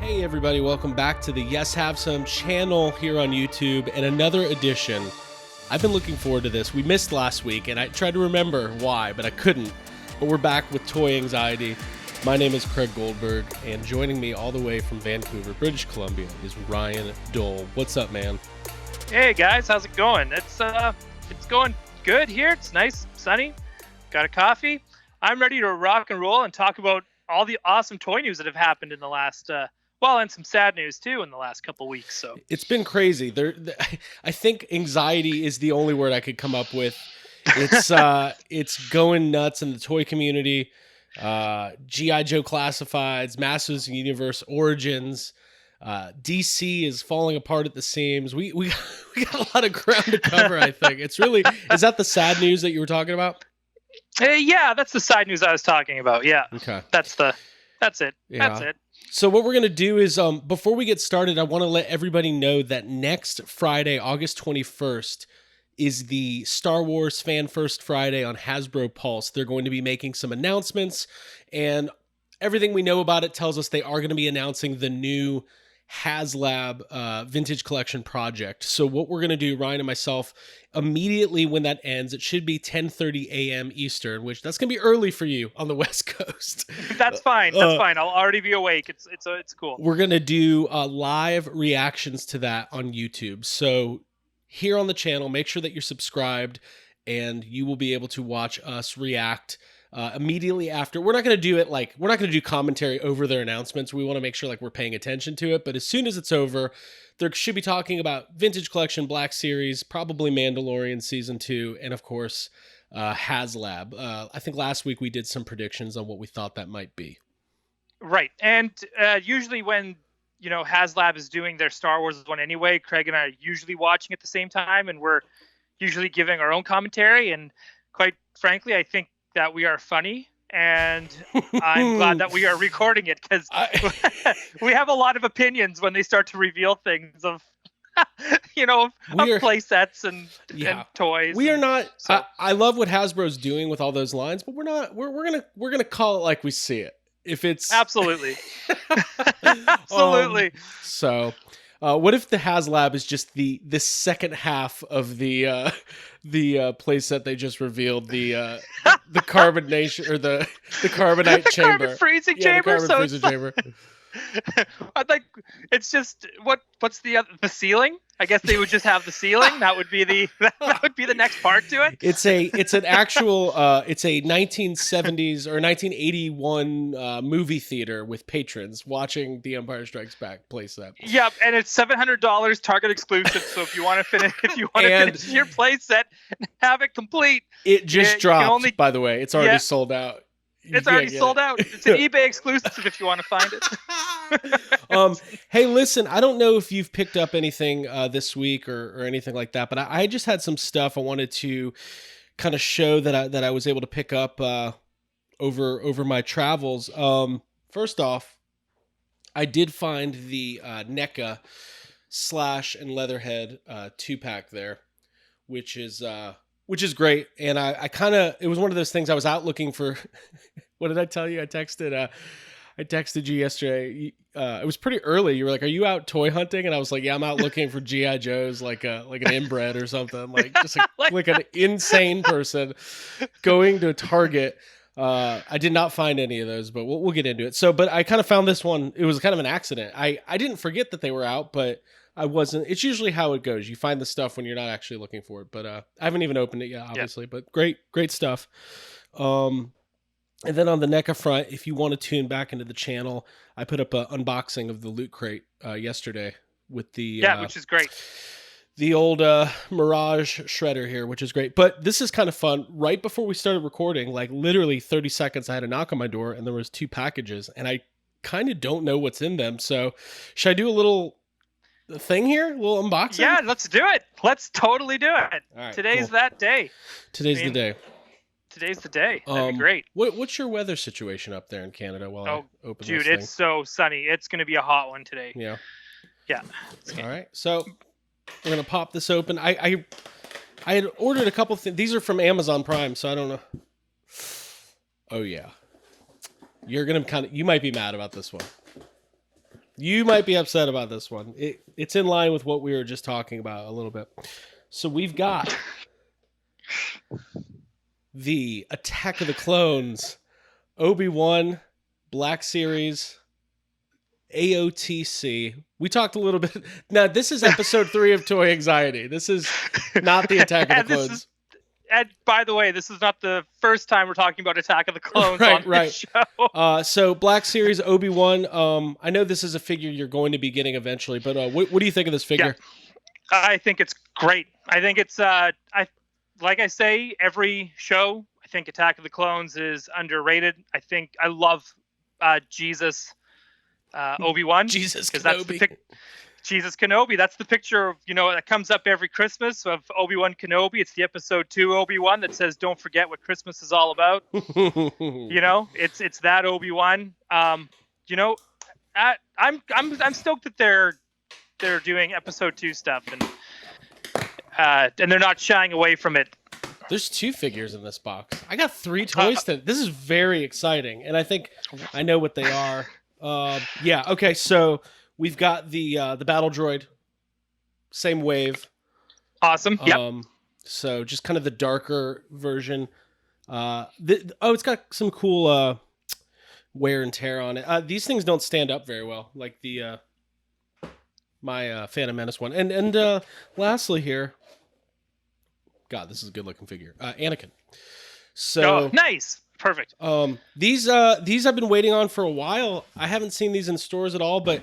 Hey everybody, welcome back to the Yes Have Some channel here on YouTube and another edition. I've been looking forward to this. We missed last week and I tried to remember why, but I couldn't. But we're back with Toy Anxiety. My name is Craig Goldberg and joining me all the way from Vancouver, British Columbia is Ryan Dole. What's up, man? Hey guys, how's it going? It's going good here. It's nice, sunny. Got a coffee. I'm ready to rock and roll and talk about all the awesome toy news that have happened in the last and some sad news too in the last couple weeks. So it's been crazy. I think anxiety is the only word I could come up with. It's going nuts in the toy community. G.I. Joe Classifieds, Masters of the Universe Origins. DC is falling apart at the seams. We got a lot of ground to cover. I think is that the sad news that you were talking about? Yeah, that's the side news I was talking about. Yeah. Okay. That's it. Yeah. That's it. So what we're going to do is, before we get started, I want to let everybody know that next Friday, August 21st, is the Star Wars Fan First Friday on Hasbro Pulse. They're going to be making some announcements, and everything we know about it tells us they are going to be announcing the new HasLab Vintage Collection project. So what we're going to do, Ryan and myself, immediately when that ends, it should be 10:30 a.m. Eastern, which that's going to be early for you on the West Coast. That's fine. That's fine. I'll already be awake. It's cool. We're going to do live reactions to that on YouTube. So here on the channel, make sure that you're subscribed and you will be able to watch us react immediately after. We're not going to do commentary over their announcements. We want to make sure we're paying attention to it. But as soon as it's over, there should be talking about Vintage Collection, Black Series, probably Mandalorian Season 2, and of course, HasLab. I think last week we did some predictions on what we thought that might be. Right. And usually when, HasLab is doing their Star Wars one anyway, Craig and I are usually watching at the same time, and we're usually giving our own commentary. And quite frankly, I think that we are funny, and I'm glad that we are recording it because we have a lot of opinions when they start to reveal things of play sets and toys. We are not. So. I love what Hasbro's doing with all those lines, but we're not. We're gonna call it like we see it. If it's absolutely, absolutely. So. What if the HasLab is just the second half of the playset they just revealed, the carbonation or the carbonite chamber, carbon freezing chamber. The carbon freezing chamber. I think it's just what's the ceiling? I guess they would just have the ceiling. That would be the next part to it. It's an actual it's a 1970s or 1981 movie theater with patrons watching The Empire Strikes Back playset. Yep, and it's $700 Target exclusive. So if you want to finish your playset and have it complete, it just dropped. By the way, it's already sold out. It's already sold out. It's an eBay exclusive if you want to find it. Hey, listen, I don't know if you've picked up anything this week or anything like that, but I just had some stuff I wanted to kind of show that I was able to pick up over my travels. First off, I did find the Neca Slash and Leatherhead 2-pack there, which is great. And it was one of those things I was out looking for. What did I tell you? I texted you yesterday. It was pretty early. You were like, "Are you out toy hunting?" And I was like, "Yeah, I'm out looking for G.I. Joes, like an inbred or something, just like an insane person going to Target." I did not find any of those, but we'll get into it. So, but I kind of found this one. It was kind of an accident. I didn't forget that they were out, but I wasn't. It's usually how it goes. You find the stuff when you're not actually looking for it. But I haven't even opened it yet, obviously. Yeah. But great stuff. And then on the NECA front, if you want to tune back into the channel, I put up an unboxing of the Loot Crate yesterday with the which is great. The old Mirage shredder here, which is great. But this is kind of fun. Right before we started recording, literally 30 seconds, I had a knock on my door, and there was 2 packages, and I kind of don't know what's in them. So, should I do a little thing here? A little unboxing? Yeah, let's do it. Let's totally do it. Right, Today's that day. Today's the day. Today's the day. That'd be great. What's your weather situation up there in Canada while I open this thing? It's so sunny. It's going to be a hot one today. Yeah. Yeah. All right. So we're going to pop this open. I had ordered a couple things. These are from Amazon Prime, so I don't know. Oh, yeah. You're going to you might be mad about this one. You might be upset about this one. It's in line with what we were just talking about a little bit. So we've got the Attack of the Clones, Obi-Wan, Black Series, AOTC. We talked a little bit. Now, this is episode 3 of Toy Anxiety. This is not the Attack of the Clones. And by the way, this is not the first time we're talking about Attack of the Clones right, on right. this show. So Black Series, Obi-Wan. I know this is a figure you're going to be getting eventually, but what do you think of this figure? Yeah. I think it's great. I think it's like I say every show. I think Attack of the Clones is underrated. I love Jesus Obi-Wan. Jesus Kenobi. Jesus Kenobi. That's the picture, that comes up every Christmas of Obi-Wan Kenobi. It's the episode 2 Obi-Wan that says, "Don't forget what Christmas is all about." It's that Obi-Wan. I'm stoked that they're doing episode 2 stuff and they're not shying away from it. There's 2 figures in this box. I got 3 toys. This is very exciting, and I think I know what they are. Yeah. Okay. So we've got the battle droid, same wave. Awesome. Yep. So just kind of the darker version. It's got some cool wear and tear on it. These things don't stand up very well, like the my Phantom Menace one. And lastly here, God, this is a good looking figure. Anakin. So nice. Perfect. These I've been waiting on for a while. I haven't seen these in stores at all, but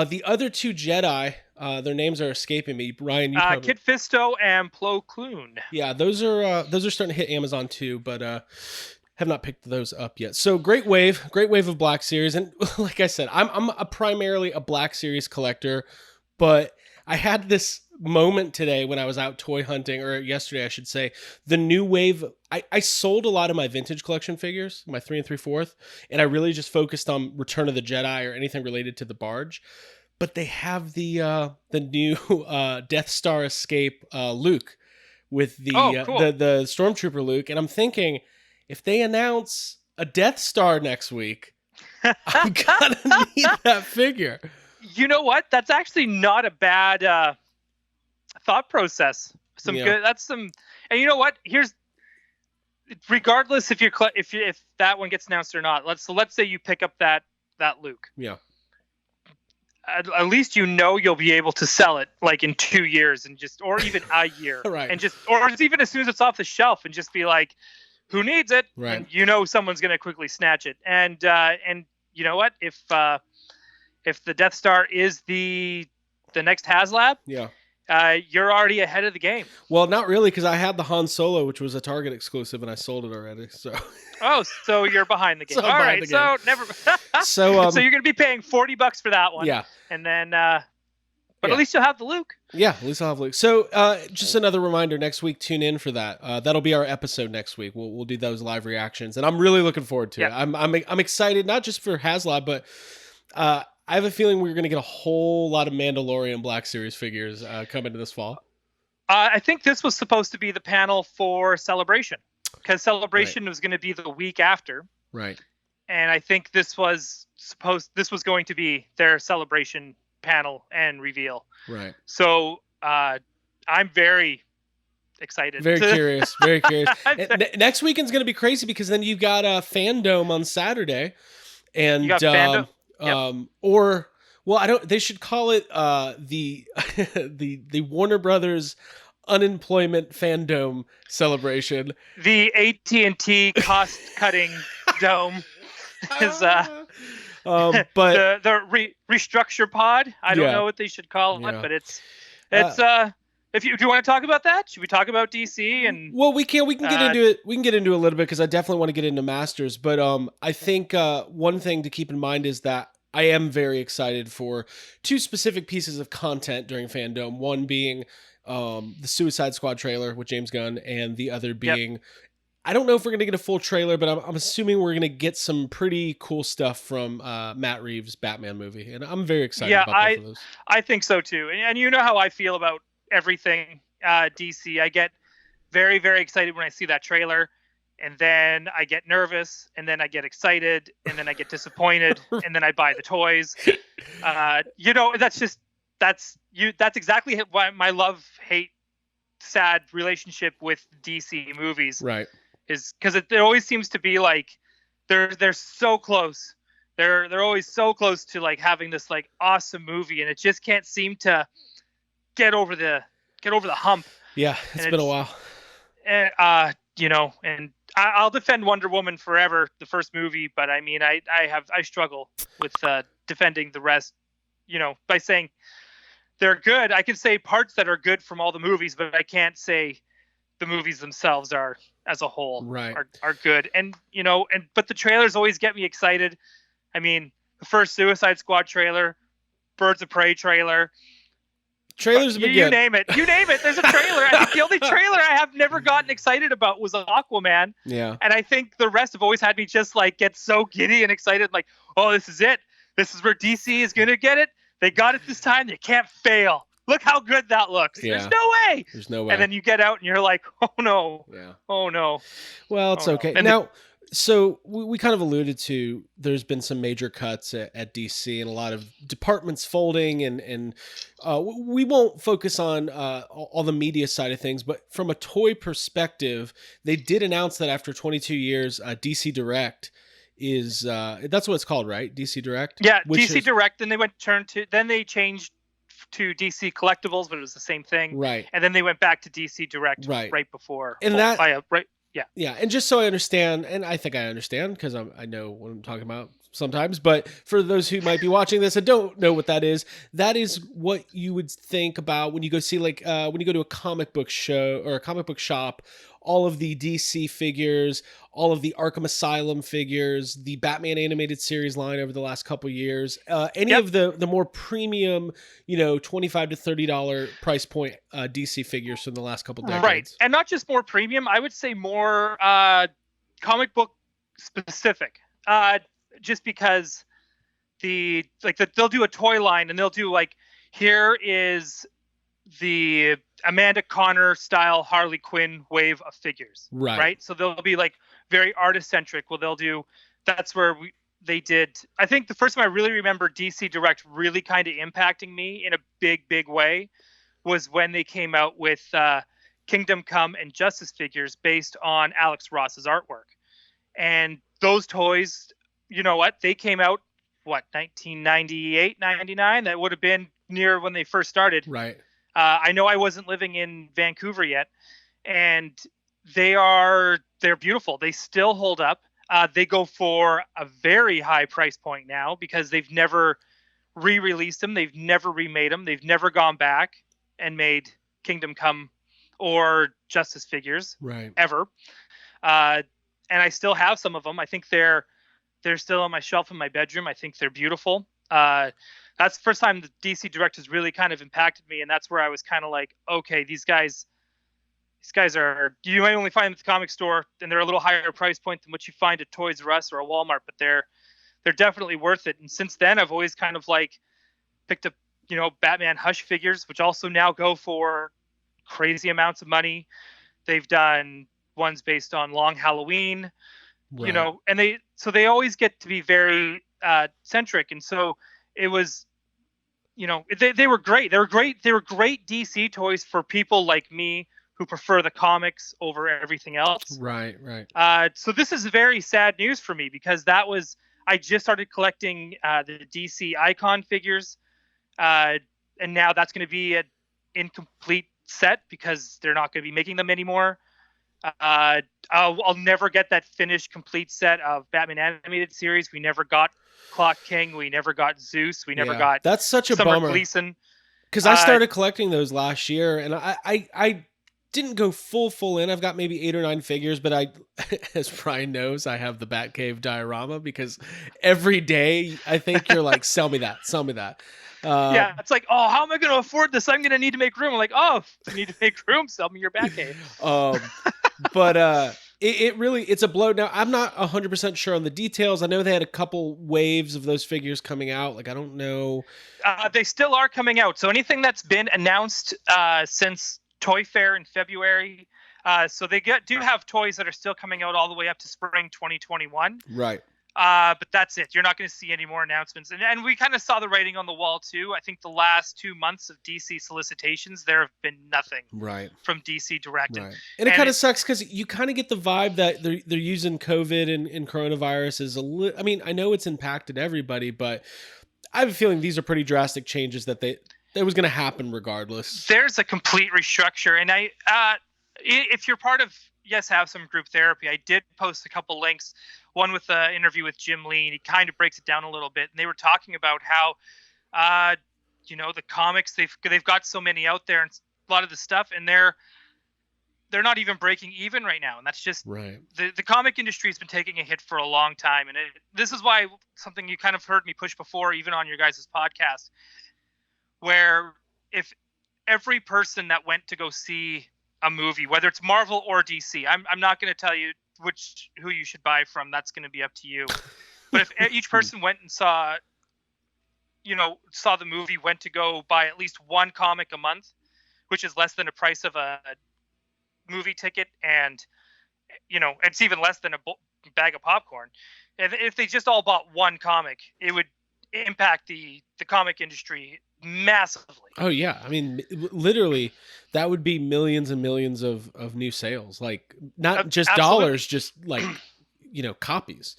the other 2 Jedi, their names are escaping me. Ryan, you probably... Kit Fisto and Plo Koon. Yeah, those are starting to hit Amazon too, but have not picked those up yet. So great wave of Black Series, and like I said, I'm primarily a Black Series collector, but I had this moment today when I was out toy hunting, or yesterday I should say, the new wave. I sold a lot of my vintage collection figures, my 3 3/4, and I really just focused on Return of the Jedi or anything related to the barge. But they have the new Death Star escape Luke with the the Stormtrooper Luke, and I'm thinking if they announce a Death Star next week, I'm gonna need that figure. You know what? That's actually not a bad thought process. Good. That's some. And you know what? Regardless if that one gets announced or not. Let's say you pick up that Luke. Yeah. At least you'll be able to sell it like in 2 years or even a year, right? And or even as soon as it's off the shelf and just be like, who needs it? Right. And someone's gonna quickly snatch it. And you know what? If the Death Star is the next HasLab, yeah. You're already ahead of the game. Well, not really, because I had the Han Solo, which was a Target exclusive, and I sold it already. So. So you're behind the game. So all right. So never. So you're going to be paying $40 for that one. Yeah. And then, at least you'll have the Luke. Yeah, at least I'll have Luke. So just another reminder: next week, tune in for that. That'll be our episode next week. We'll do those live reactions, and I'm really looking forward to it. I'm excited, not just for HasLab, but. I have a feeling we're going to get a whole lot of Mandalorian Black Series figures coming to this fall. I think this was supposed to be the panel for Celebration, because Celebration was going to be the week after. Right. And I think this was going to be their Celebration panel and reveal. Right. So I'm very excited. Very curious. Very curious. Next weekend's going to be crazy because then you've got Fandom on Saturday. And you got Fandom. They should call it the the Warner Brothers unemployment fandom celebration. The AT&T cost cutting dome is but the restructure pod. I don't know what they should call it, but it's do you want to talk about that? Should we talk about DC and? Well, we can get into it. We can get into it a little bit because I definitely want to get into Masters. But I think one thing to keep in mind is that I am very excited for 2 specific pieces of content during Fandom. One being the Suicide Squad trailer with James Gunn, and the other being, I don't know if we're going to get a full trailer, but I'm assuming we're going to get some pretty cool stuff from Matt Reeves' Batman movie, and I'm very excited about both of those. I think so too, and you know how I feel about everything DC. I get very, very excited when I see that trailer, and then I get nervous, and then I get excited, and then I get disappointed, and then I buy the toys. That's exactly why my love-hate sad relationship with DC movies. Right. Is because it always seems to be like they're so close. They're always so close to like having this like awesome movie, and it just can't seem to get over the hump. Yeah, it's been a while. And and I'll defend Wonder Woman forever, the first movie, but I mean, I struggle with defending the rest. By saying they're good. I can say parts that are good from all the movies, but I can't say the movies themselves are, as a whole, right, are good. And but the trailers always get me excited. I mean, the first Suicide Squad trailer, Birds of Prey trailer. Trailers have been you good. name it. There's a trailer. I think the only trailer I have never gotten excited about was Aquaman. Yeah. And I think the rest have always had me just like get so giddy and excited, like, oh, this is it. This is where DC is gonna get it. They got it this time. They can't fail. Look how good that looks. Yeah. There's no way. And then you get out and you're like, oh no. Yeah. Oh no. Well, it's okay. And now, so we kind of alluded to there's been some major cuts at DC and a lot of departments folding, and we won't focus on all the media side of things, but from a toy perspective, they did announce that after 22 years, DC Direct is that's what it's called, right? DC Direct. Yeah, DC Direct. Then they changed to DC Collectibles, but it was the same thing. Right. And then they went back to DC Direct right before. And Yeah. Yeah. And just so I understand, and I think I understand because I know what I'm talking about sometimes, but for those who might be watching this and don't know what that is what you would think about when you go see, like, when you go to a comic book show or a comic book shop, all of the DC figures, all of the Arkham Asylum figures, the Batman animated series line over the last couple years, any of the more premium, $25 to $30 price point DC figures from the last couple decades. Right. And not just more premium, I would say more comic book specific. Just because they'll do a toy line and they'll do like, here is the Amanda Connor style Harley Quinn wave of figures. Right. So they'll be like very artist centric. Well, that's where they did. I think the first time I really remember DC Direct really kind of impacting me in a big, big way was when they came out with Kingdom Come and Justice figures based on Alex Ross's artwork. And those toys, you know what? They came out, 1998, 99? That would have been near when they first started. Right. I know I wasn't living in Vancouver yet, and they're beautiful. They still hold up. They go for a very high price point now because they've never re-released them. They've never remade them. They've never gone back and made Kingdom Come or Justice figures ever. And I still have some of them. I think they're still on my shelf in my bedroom. I think they're beautiful. That's the first time the DC Direct has really kind of impacted me, and that's where I was kind of like, okay, these guys are, you might only find them at the comic store, and they're a little higher price point than what you find at Toys R Us or a Walmart, but they're definitely worth it. And since then, I've always kind of like picked up, Batman Hush figures, which also now go for crazy amounts of money. They've done ones based on Long Halloween, and they always get to be very centric, and so it was. They were great. They were great DC toys for people like me who prefer the comics over everything else. Right. So this is very sad news for me because I just started collecting the DC Icon figures, and now that's going to be an incomplete set because they're not going to be making them anymore. I'll never get that finished complete set of Batman animated series. We never got Clock King. We never got Zeus. We never got. That's such a Summer bummer. Gleason. Because I started collecting those last year, and I didn't go full in. I've got maybe 8 or 9 figures, but as Brian knows, I have the Batcave diorama because every day I think you're like, sell me that. Yeah, it's like, oh, how am I going to afford this? I'm going to need to make room. I'm like, oh, you need to make room. Sell me your Batcave. But it's a blow. Now, I'm not 100% sure on the details. I know they had a couple waves of those figures coming out. Like, I don't know. They still are coming out. So anything that's been announced since Toy Fair in February, So they do have toys that are still coming out all the way up to spring 2021. Right. But that's it. You're not going to see any more announcements. And we kind of saw the writing on the wall too. I think the last 2 months of DC solicitations, there have been nothing from DC Direct. Right. And it kind of sucks because you kind of get the vibe that they're using COVID and coronavirus as I mean, I know it's impacted everybody, but I have a feeling these are pretty drastic changes that was going to happen regardless. There's a complete restructure. And if you're part of Yes Have Some group therapy, I did post a couple links. One with an interview with Jim Lee, and he kind of breaks it down a little bit. And they were talking about how, the comics, they've got so many out there and a lot of the stuff, and they're not even breaking even right now. And that's just right. The comic industry has been taking a hit for a long time. And this is why something you kind of heard me push before, even on your guys' podcast, where if every person that went to go see a movie, whether it's Marvel or DC, I'm not going to tell you who you should buy from. That's going to be up to you. But if each person went and saw the movie, went to go buy at least one comic a month, which is less than the price of a movie ticket, and it's even less than a bag of popcorn. If they just all bought one comic, it would impact the comic industry massively. Oh yeah, I mean, literally, that would be millions and millions of new sales. Like not just Absolutely. dollars, just like copies.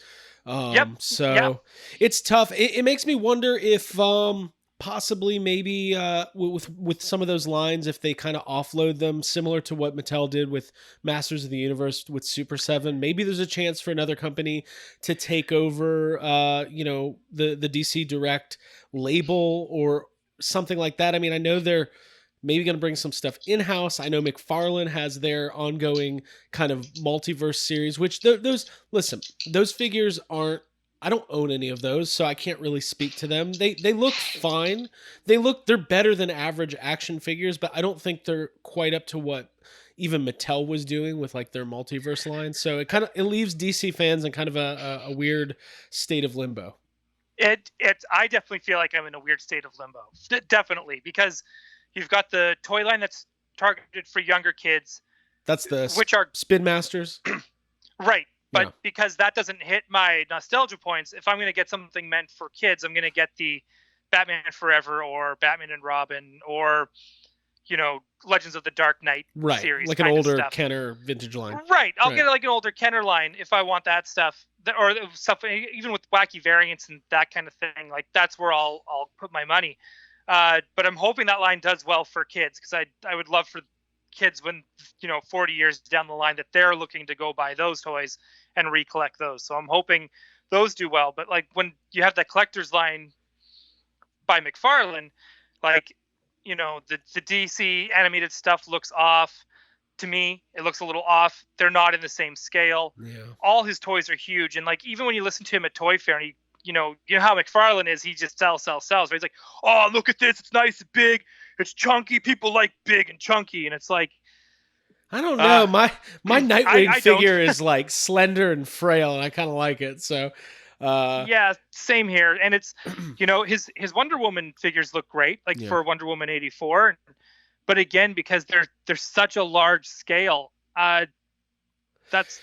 So it's tough. It makes me wonder if possibly maybe with some of those lines, if they kind of offload them, similar to what Mattel did with Masters of the Universe with Super7, maybe there's a chance for another company to take over the DC Direct label or something like that. I mean, I know they're maybe going to bring some stuff in-house. I know McFarlane has their ongoing kind of multiverse series, which those figures aren't, I don't own any of those, so I can't really speak to them. They look fine. They're better than average action figures, but I don't think they're quite up to what even Mattel was doing with like their multiverse line. So it leaves DC fans in kind of a weird state of limbo. I definitely feel like I'm in a weird state of limbo. Definitely, because you've got the toy line that's targeted for younger kids. That's which are Spin Masters. Right. But because that doesn't hit my nostalgia points, if I'm going to get something meant for kids, I'm going to get the Batman Forever or Batman and Robin or, Legends of the Dark Knight series. Like an older Kenner vintage line. Right. I'll get like an older Kenner line if I want that stuff. Or stuff, even with wacky variants and that kind of thing. Like, that's where I'll put my money. But I'm hoping that line does well for kids, because I would love for kids when 40 years down the line that they're looking to go buy those toys and recollect those. So I'm hoping those do well. But like when you have that collector's line by McFarlane, like the DC animated stuff looks off to me. It looks a little off. They're not in the same scale. All his toys are huge, and like even when you listen to him at Toy Fair, and he you know how McFarlane is, he just sells right? He's like, oh, look at this, it's nice and big, it's chunky, people like big and chunky. And it's like, I don't know. My Nightwing figure is like slender and frail, and I kind of like it. So, yeah, same here. And it's, his Wonder Woman figures look great, like for Wonder Woman 84. But again, because they're such a large scale, it's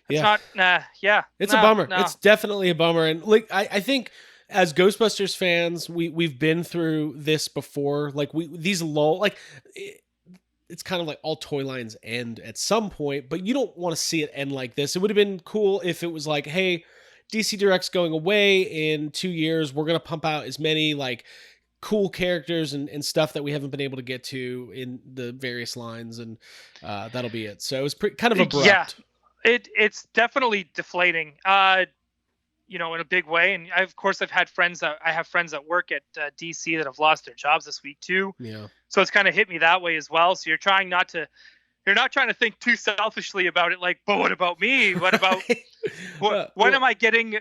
not. It's a bummer. No. It's definitely a bummer. And like I think as Ghostbusters fans, we've been through this before. Like it's kind of like all toy lines end at some point, but you don't want to see it end like this. It would have been cool if it was like, hey, DC Direct's going away in 2 years. We're going to pump out as many like cool characters and stuff that we haven't been able to get to in the various lines. And that'll be it. So it was kind of abrupt. Yeah, it's definitely deflating, in a big way. And I've had friends that work at DC that have lost their jobs this week too. Yeah. So it's kind of hit me that way as well. So you're not trying to think too selfishly about it. Like, but what about me? What about when am I getting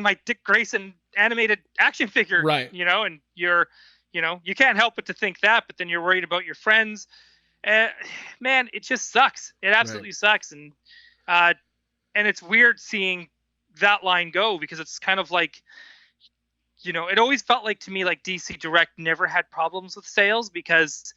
my Dick Grayson animated action figure? Right. And you can't help but to think that, but then you're worried about your friends. Man, it just sucks. It absolutely sucks. And it's weird seeing that line go, because it's kind of like, it always felt like to me like DC Direct never had problems with sales, because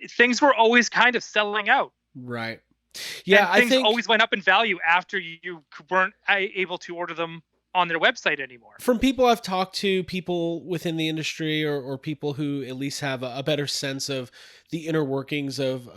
things were always kind of selling out. Right. And Yeah, I things think always went up in value after you weren't able to order them on their website anymore. from people I've talked to, people within the industry, or people who at least have a better sense of the inner workings of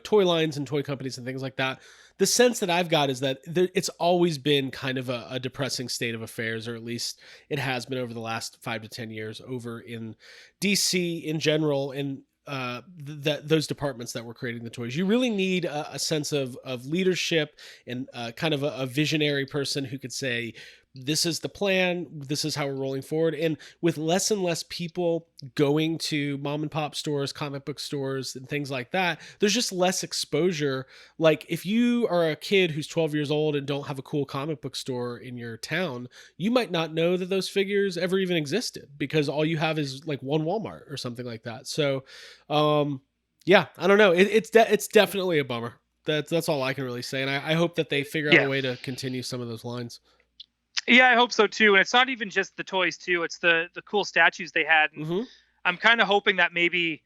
toy lines and toy companies and things like that. The sense that I've got is that it's always been kind of a depressing state of affairs, or at least it has been over the last 5 to 10 years over in DC in general, and that those departments that were creating the toys. You really need a sense of leadership, and kind of a visionary person who could say, this is the plan, this is how we're rolling forward. And with less and less people going to mom and pop stores, comic book stores, and things like that, there's just less exposure. Like, if you are a kid who's 12 years old and don't have a cool comic book store in your town, you might not know that those figures ever even existed, because all you have is like one Walmart or something like that. So yeah, I don't know, it's definitely a bummer. That's all I can really say, and I hope that they figure out a way to continue some of those lines. Yeah, I hope so too. And it's not even just the toys too; it's the cool statues they had. And I'm kind of hoping that maybe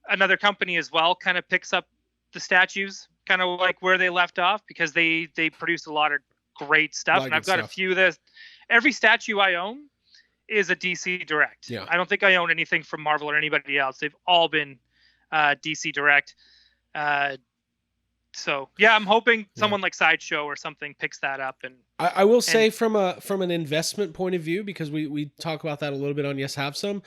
another company as well kind of picks up the statues, kind of like where they left off, because they produce a lot of great stuff. And I've got a few that every statue I own is a DC Direct. Yeah. I don't think I own anything from Marvel or anybody else. They've all been DC Direct. So yeah, I'm hoping someone like Sideshow or something picks that up. And I will say, from an investment point of view, because we talk about that a little bit on Yes Have Some.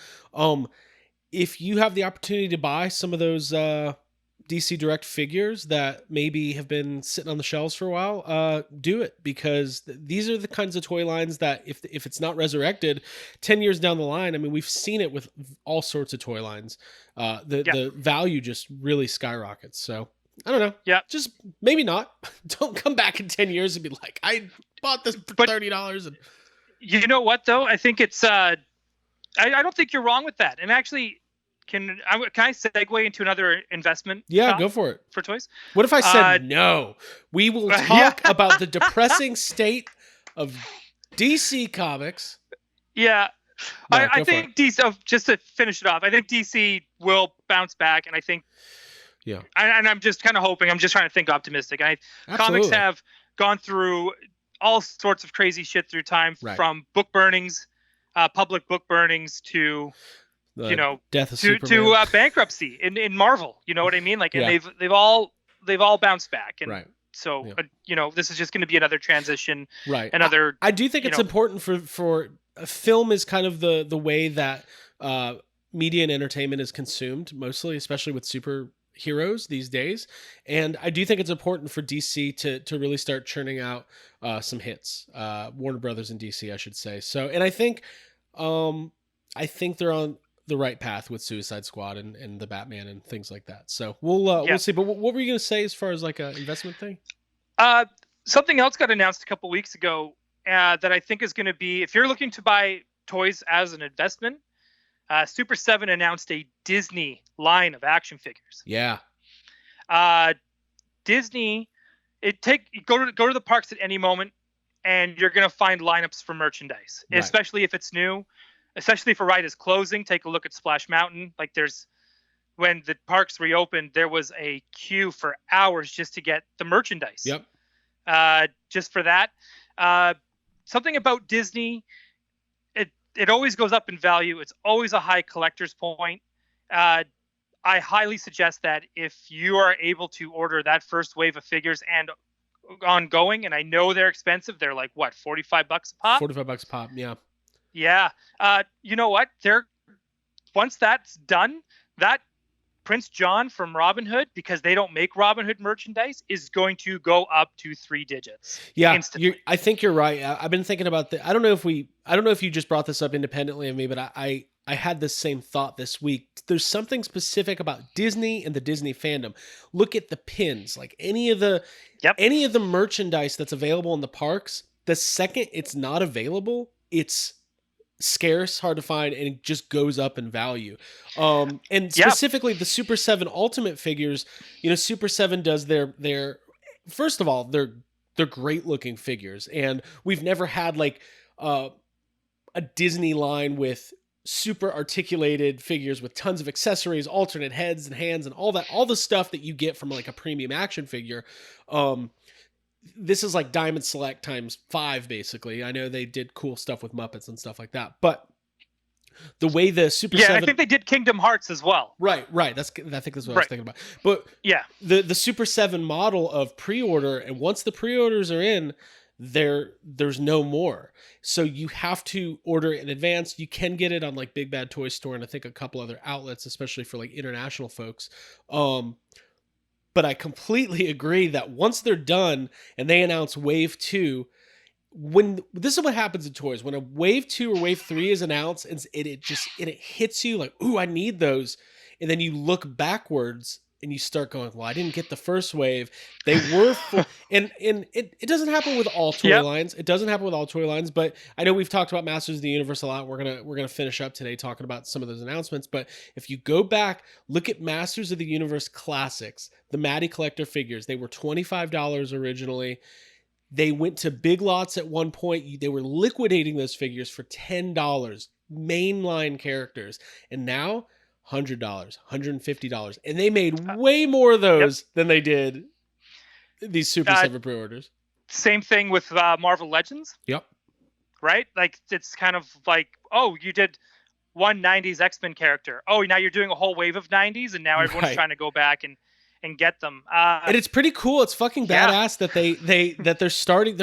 If you have the opportunity to buy some of those DC Direct figures that maybe have been sitting on the shelves for a while, do it, because these are the kinds of toy lines that if it's not resurrected 10 years down the line, I mean, we've seen it with all sorts of toy lines. The value just really skyrockets. So I don't know. Yeah. Just maybe not. Don't come back in 10 years and be like, I bought this for $30. And you know what, though? I think it's I don't think you're wrong with that. And actually, can I segue into another investment? Yeah, go for it. For toys. What if I said no? We will talk about the depressing state of DC Comics. Yeah. No, I think DC, just to finish it off, I think DC will bounce back, and I think and I'm just kind of hoping, I'm just trying to think optimistic. Comics have gone through all sorts of crazy shit through time, from book burnings, public book burnings, to death of to bankruptcy in Marvel. You know what I mean? Like, and they've all bounced back. And so this is just going to be another transition. Right. Another. I do think it's important for film is kind of the way that media and entertainment is consumed mostly, especially with superheroes these days. And I do think it's important for DC to really start churning out some hits. Warner Brothers and DC, I should say. So, and I think they're on the right path with Suicide Squad and the Batman and things like that. So we'll see. But what were you going to say as far as like an investment thing? Something else got announced a couple weeks ago that I think is going to be, if you're looking to buy toys as an investment, Super7 announced a Disney line of action figures. Yeah. Disney, go to the parks at any moment, and you're going to find lineups for merchandise, especially if it's new, especially if a ride is closing. Take a look at Splash Mountain. Like, when the parks reopened, there was a queue for hours just to get the merchandise. Yep. Just for that. Something about Disney, it always goes up in value. It's always a high collector's point. I highly suggest that if you are able to order that first wave of figures and ongoing, and I know they're expensive, they're like, what, $45 a pop? $45 a pop, yeah. Yeah. You know what? Once that's done, that Prince John from Robin Hood, because they don't make Robin Hood merchandise, is going to go up to 3 digits. Yeah, I think you're right. I've been thinking about that. I don't know if you just brought this up independently of me, but I had this same thought this week. There's something specific about Disney and the Disney fandom. Look at the pins, like any of the merchandise that's available in the parks. The second it's not available, it's scarce, hard to find, and it just goes up in value. And specifically the Super7 Ultimate figures, Super7 does their first of all, they're great looking figures, and we've never had like a Disney line with super articulated figures with tons of accessories, alternate heads and hands, and all that, all the stuff that you get from like a premium action figure. This is like Diamond Select times 5, basically. I know they did cool stuff with Muppets and stuff like that, but the way the Super 7, I think they did Kingdom Hearts as well. Right. I think that's what I was thinking about. But yeah, the Super 7 model of pre-order, and once the pre-orders are in, there's no more. So you have to order it in advance. You can get it on like Big Bad Toy Store and I think a couple other outlets, especially for like international folks. But I completely agree that once they're done and they announce Wave 2, when this is what happens in toys, when a Wave 2 or Wave 3 is announced, and it hits you like, ooh, I need those. And then you look backwards and you start going, well, I didn't get the first wave. They were and it doesn't happen with all toy lines. It doesn't happen with all toy lines, but I know we've talked about Masters of the Universe a lot. We're gonna finish up today talking about some of those announcements. But if you go back, look at Masters of the Universe Classics, the Matty Collector figures. They were $25 originally. They went to Big Lots at one point. They were liquidating those figures for $10, mainline characters. And now, $100, $150. And they made way more of those than they did these Super 7 pre-orders. Same thing with Marvel Legends. Yep. Right? Like, it's kind of like, oh, you did one 90s X-Men character. Oh, now you're doing a whole wave of 90s, and now everyone's trying to go back and get them. And it's pretty cool. It's fucking badass that they're starting.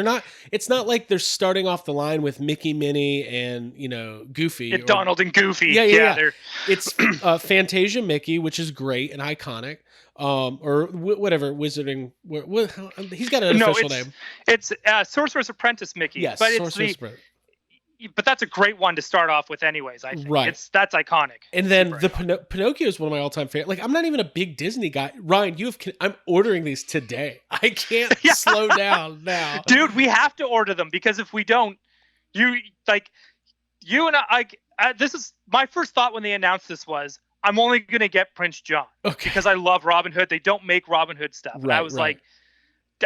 It's not like they're starting off the line with Mickey, Minnie, and Goofy. And Donald and Goofy. Yeah. It's Fantasia Mickey, which is great and iconic. Or whatever, Wizarding. He's got an official name. It's Sorcerer's Apprentice Mickey. Yes, but Sorcerer's Apprentice. But that's a great one to start off with anyways, I think. Right. That's iconic. And then Pinocchio is one of my all-time favorites. Like, I'm not even a big Disney guy. Ryan, I'm ordering these today. I can't slow down now. Dude, we have to order them, because if we don't, you and I, this is my first thought when they announced this was, I'm only going to get Prince John. Okay. Because I love Robin Hood. They don't make Robin Hood stuff. And I was like,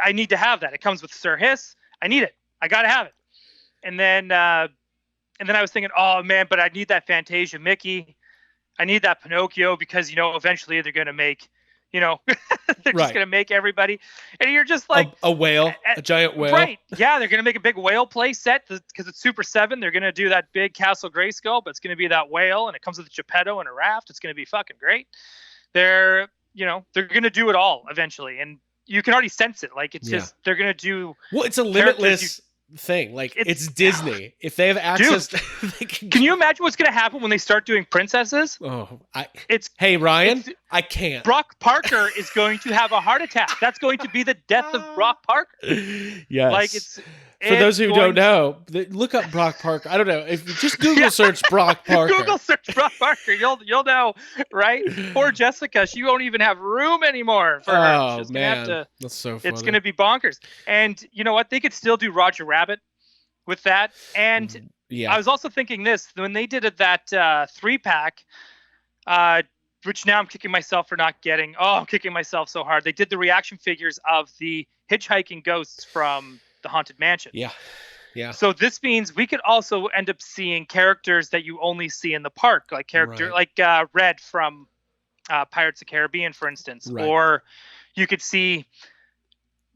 I need to have that. It comes with Sir Hiss. I need it. I got to have it. And then I was thinking, oh man, but I need that Fantasia Mickey. I need that Pinocchio, because eventually they're gonna make, they're just gonna make everybody, and you're just like a whale, a giant whale, right? Yeah, they're gonna make a big whale play set because it's Super 7. They're gonna do that big Castle Grayskull, but it's gonna be that whale, and it comes with a Geppetto and a raft. It's gonna be fucking great. They're gonna do it all eventually, and you can already sense it. Like, it's just they're gonna do. Well, it's a limitless thing. Like, it's Disney. If they have access, can you imagine what's going to happen when they start doing princesses? Hey Ryan, I can't. Brock Parker is going to have a heart attack. That's going to be the death of Brock Parker. Yes. Like, for those who don't know, look up Brock Parker. I don't know, if just Google search Brock Parker. Google search Brock Parker. You'll know, right? Poor Jessica, she won't even have room anymore for her. She's man, that's so funny. It's going to be bonkers. And you know what? They could still do Roger Rabbit with that. And I was also thinking this when they did that 3-pack. Which now I'm kicking myself for not getting. Oh, I'm kicking myself so hard. They did the reaction figures of the hitchhiking ghosts from the Haunted Mansion. Yeah. So this means we could also end up seeing characters that you only see in the park, like Red from Pirates of the Caribbean, for instance, or you could see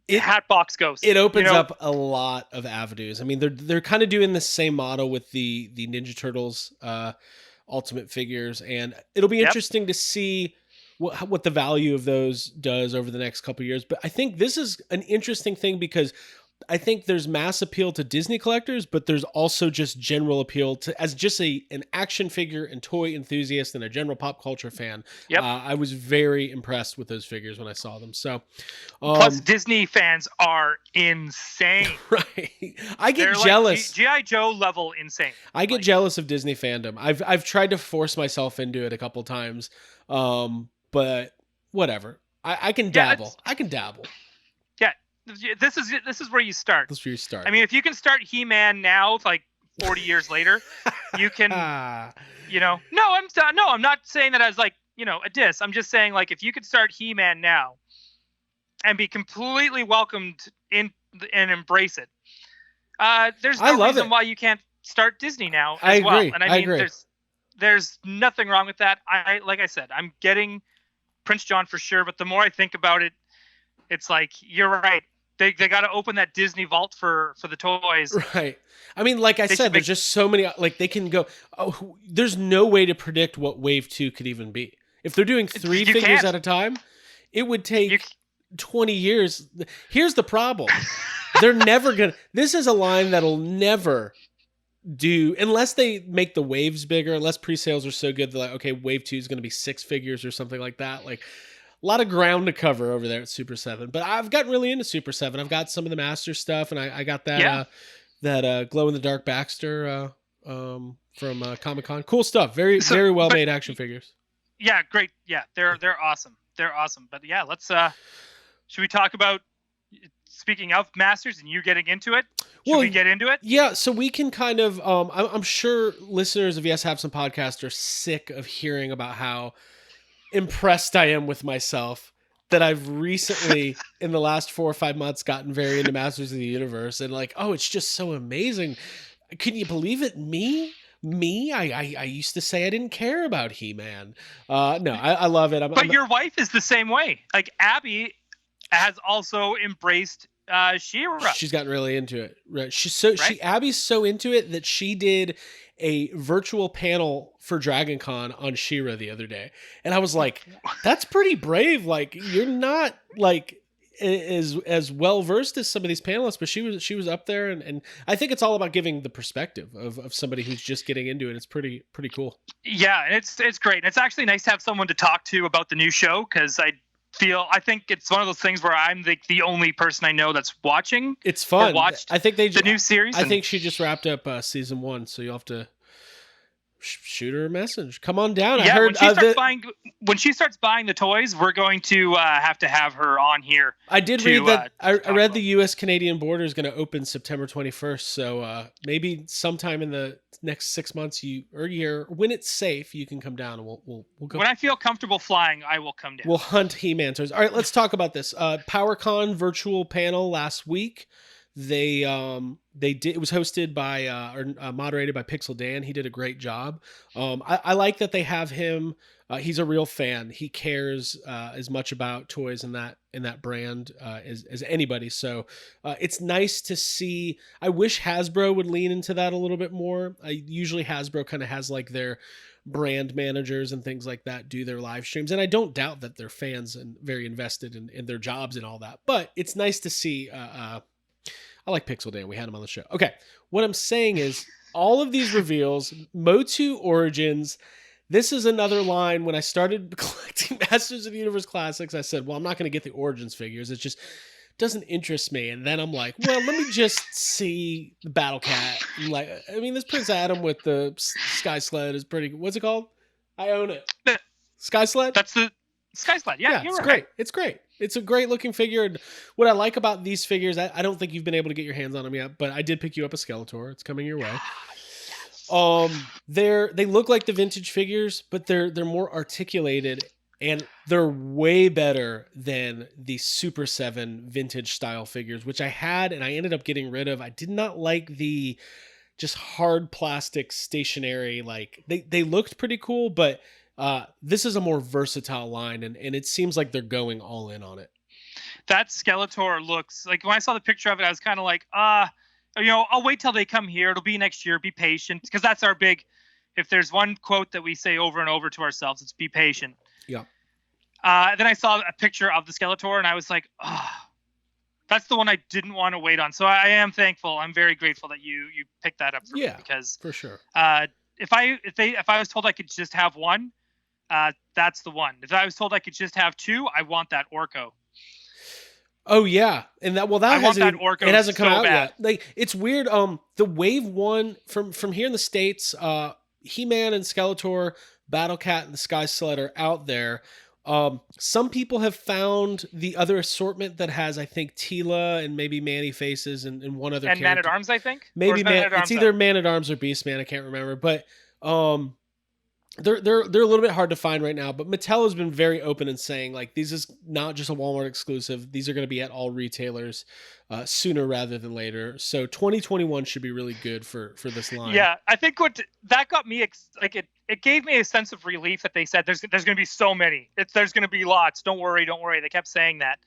Hatbox Ghost. It opens up a lot of avenues. I mean, they're kind of doing the same model with the Ninja Turtles Ultimate figures, and it'll be interesting to see what the value of those does over the next couple of years. But I think this is an interesting thing, because I think there's mass appeal to Disney collectors, but there's also just general appeal to as just an action figure and toy enthusiast and a general pop culture fan. I was very impressed with those figures when I saw them. So, plus Disney fans are insane. Right, I get jealous. Like G.I. Joe level insane. I get jealous of Disney fandom. I've tried to force myself into it a couple times, but whatever. I can dabble. I can dabble. This is where you start. This is where you start. I mean, if you can start He-Man now, like 40 years later, you can, No, I'm not saying that as like, a diss. I'm just saying, like, if you could start He-Man now and be completely welcomed in and embrace it, there's no reason why you can't start Disney now as well. And I mean, there's nothing wrong with that. Like I said, I'm getting Prince John for sure, but the more I think about it, it's like, you're right. They got to open that Disney vault for the toys. Right. I mean, like I They said, should there's make just so many. Like they can go. Oh, there's no way to predict what Wave 2 could even be. If they're doing 3 you figures can't. at a time, it would You take 20 years. Here's the problem. They're never gonna. This is a line that'll never do unless they make the waves bigger. Unless pre-sales are so good, they're like, okay, Wave 2 is going to be 6 figures or something like that. Like a lot of ground to cover over there at Super 7. But I've gotten really into Super 7. I've got some of the Master stuff, and I got that Yeah. that glow in the dark Baxter from Comic-Con. Cool stuff. Very well made action figures. Yeah, great. Yeah, they're awesome. They're awesome. But yeah, let's should we talk about, speaking of Masters and you getting into it? Should we get into it? Yeah, so we can kind of I'm sure listeners of Yes Have Some Podcast are sick of hearing about how impressed I am with myself that I've recently in the last 4 or 5 months gotten very into Masters of the Universe, and like, oh, it's just so amazing. Can you believe it? Me, I used to say I didn't care about He-Man. No, I love it. But your wife is the same way. Like, Abby has also embraced She-Ra. She's gotten really into it. Right? Abby's so into it that she did a virtual panel for Dragon Con on She-Ra the other day. And I was like, that's pretty brave. Like, you're not like as well versed as some of these panelists, but she was up there, and I think it's all about giving the perspective of somebody who's just getting into it. It's pretty cool. Yeah, and it's great. And it's actually nice to have someone to talk to about the new show, because I think it's one of those things where I'm the only person I know that's watching. It's fun. Watched I think the new series. I think she just wrapped up season 1, so you'll have to shoot her a message. Come on down. Yeah, I heard when she starts buying the toys, we're going to have her on here. I did read that. I read the U.S. Canadian border is going to open September 21st. So maybe sometime in the next 6 months, or year, when it's safe, you can come down, and we'll go. When I feel comfortable flying, I will come down. We'll hunt He-Man toys. All right, let's talk about this. PowerCon virtual panel last week. They did. It was hosted by or moderated by Pixel Dan. He did a great job. I like that they have him. He's a real fan. He cares as much about toys and that brand as anybody. So it's nice to see. I wish Hasbro would lean into that a little bit more. Usually Hasbro kind of has like their brand managers and things like that do their live streams, and I don't doubt that they're fans and very invested in their jobs and all that. But it's nice to see. I like Pixel Dan. We had him on the show. Okay. What I'm saying is all of these reveals, MOTU Origins, this is another line. When I started collecting Masters of the Universe Classics, I said, well, I'm not going to get the Origins figures. It just doesn't interest me. And then I'm like, well, let me just see the Battle Cat. This Prince Adam with the Sky Sled is pretty, what's it called? I own it. Sky Sled? That's the Sky Sled. Yeah, it's right. Great. It's great. It's a great looking figure. And what I like about these figures, I don't think you've been able to get your hands on them yet, but I did pick you up a Skeletor. It's coming your way. They look like the vintage figures, but they're more articulated, and they're way better than the Super 7 vintage style figures, which I had and I ended up getting rid of. I did not like the just hard plastic stationary. Like they looked pretty cool, but this is a more versatile line, and it seems like they're going all in on it. That Skeletor looks like, when I saw the picture of it, I was kind of like, I'll wait till they come here. It'll be next year. Be patient, because that's our big. If there's one quote that we say over and over to ourselves, it's be patient. Yeah. Then I saw a picture of the Skeletor, and I was like, that's the one I didn't want to wait on. So I am thankful. I'm very grateful that you picked that up for me, because for sure. If I was told I could just have one, that's the one. If I was told I could just have two, I want that Orko. Oh yeah, and that Orko. It hasn't come out yet. Like, it's weird. The Wave 1 from here in the States, He-Man and Skeletor, Battle Cat, and the Sky Sled are out there. Some people have found the other assortment that has, I think, Tila and maybe Manny Faces and one other character. Man-at-Arms, I think. Maybe it's either Man-at-Arms or Beast Man. I can't remember, but they're a little bit hard to find right now, but Mattel has been very open in saying like these is not just a Walmart exclusive. These are going to be at all retailers sooner rather than later. So 2021 should be really good for this line. Yeah, I think what that got me it gave me a sense of relief that they said there's going to be so many. There's going to be lots. Don't worry, don't worry. They kept saying that.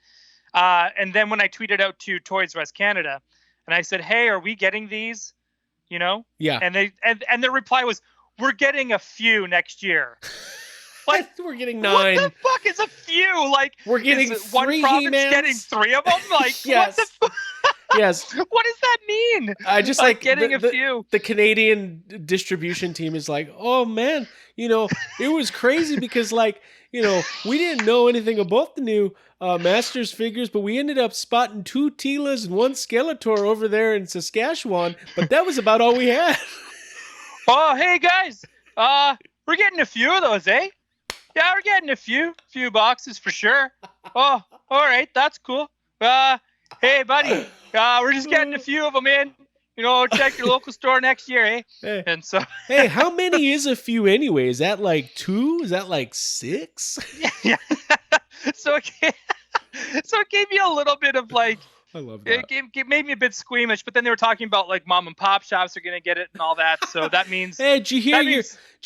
And then when I tweeted out to Toys R Us Canada, and I said, "Hey, are we getting these?" You know? Yeah. And they and their reply was, "We're getting a few next year." Like we're getting 9. What the fuck is a few? Like we're getting one province getting 3 of them? Like yes. What the yes. What does that mean? I just like getting a few. The Canadian distribution team is like, oh man, you know, it was crazy because like, you know, we didn't know anything about the new Masters figures, but we ended up spotting 2 Tilas and 1 Skeletor over there in Saskatchewan, but that was about all we had. Oh, hey guys, we're getting a few of those, eh? Yeah, we're getting a few boxes for sure. Oh, all right, that's cool. Hey, buddy, we're just getting a few of them in. You know, check your local store next year, eh? Hey. And so, hey, how many is a few anyway? Is that like 2? Is that like 6? Yeah. So it gave me a little bit of like. I love that. It made me a bit squeamish, but then they were talking about like mom and pop shops are gonna get it and all that. So that means. Hey, did you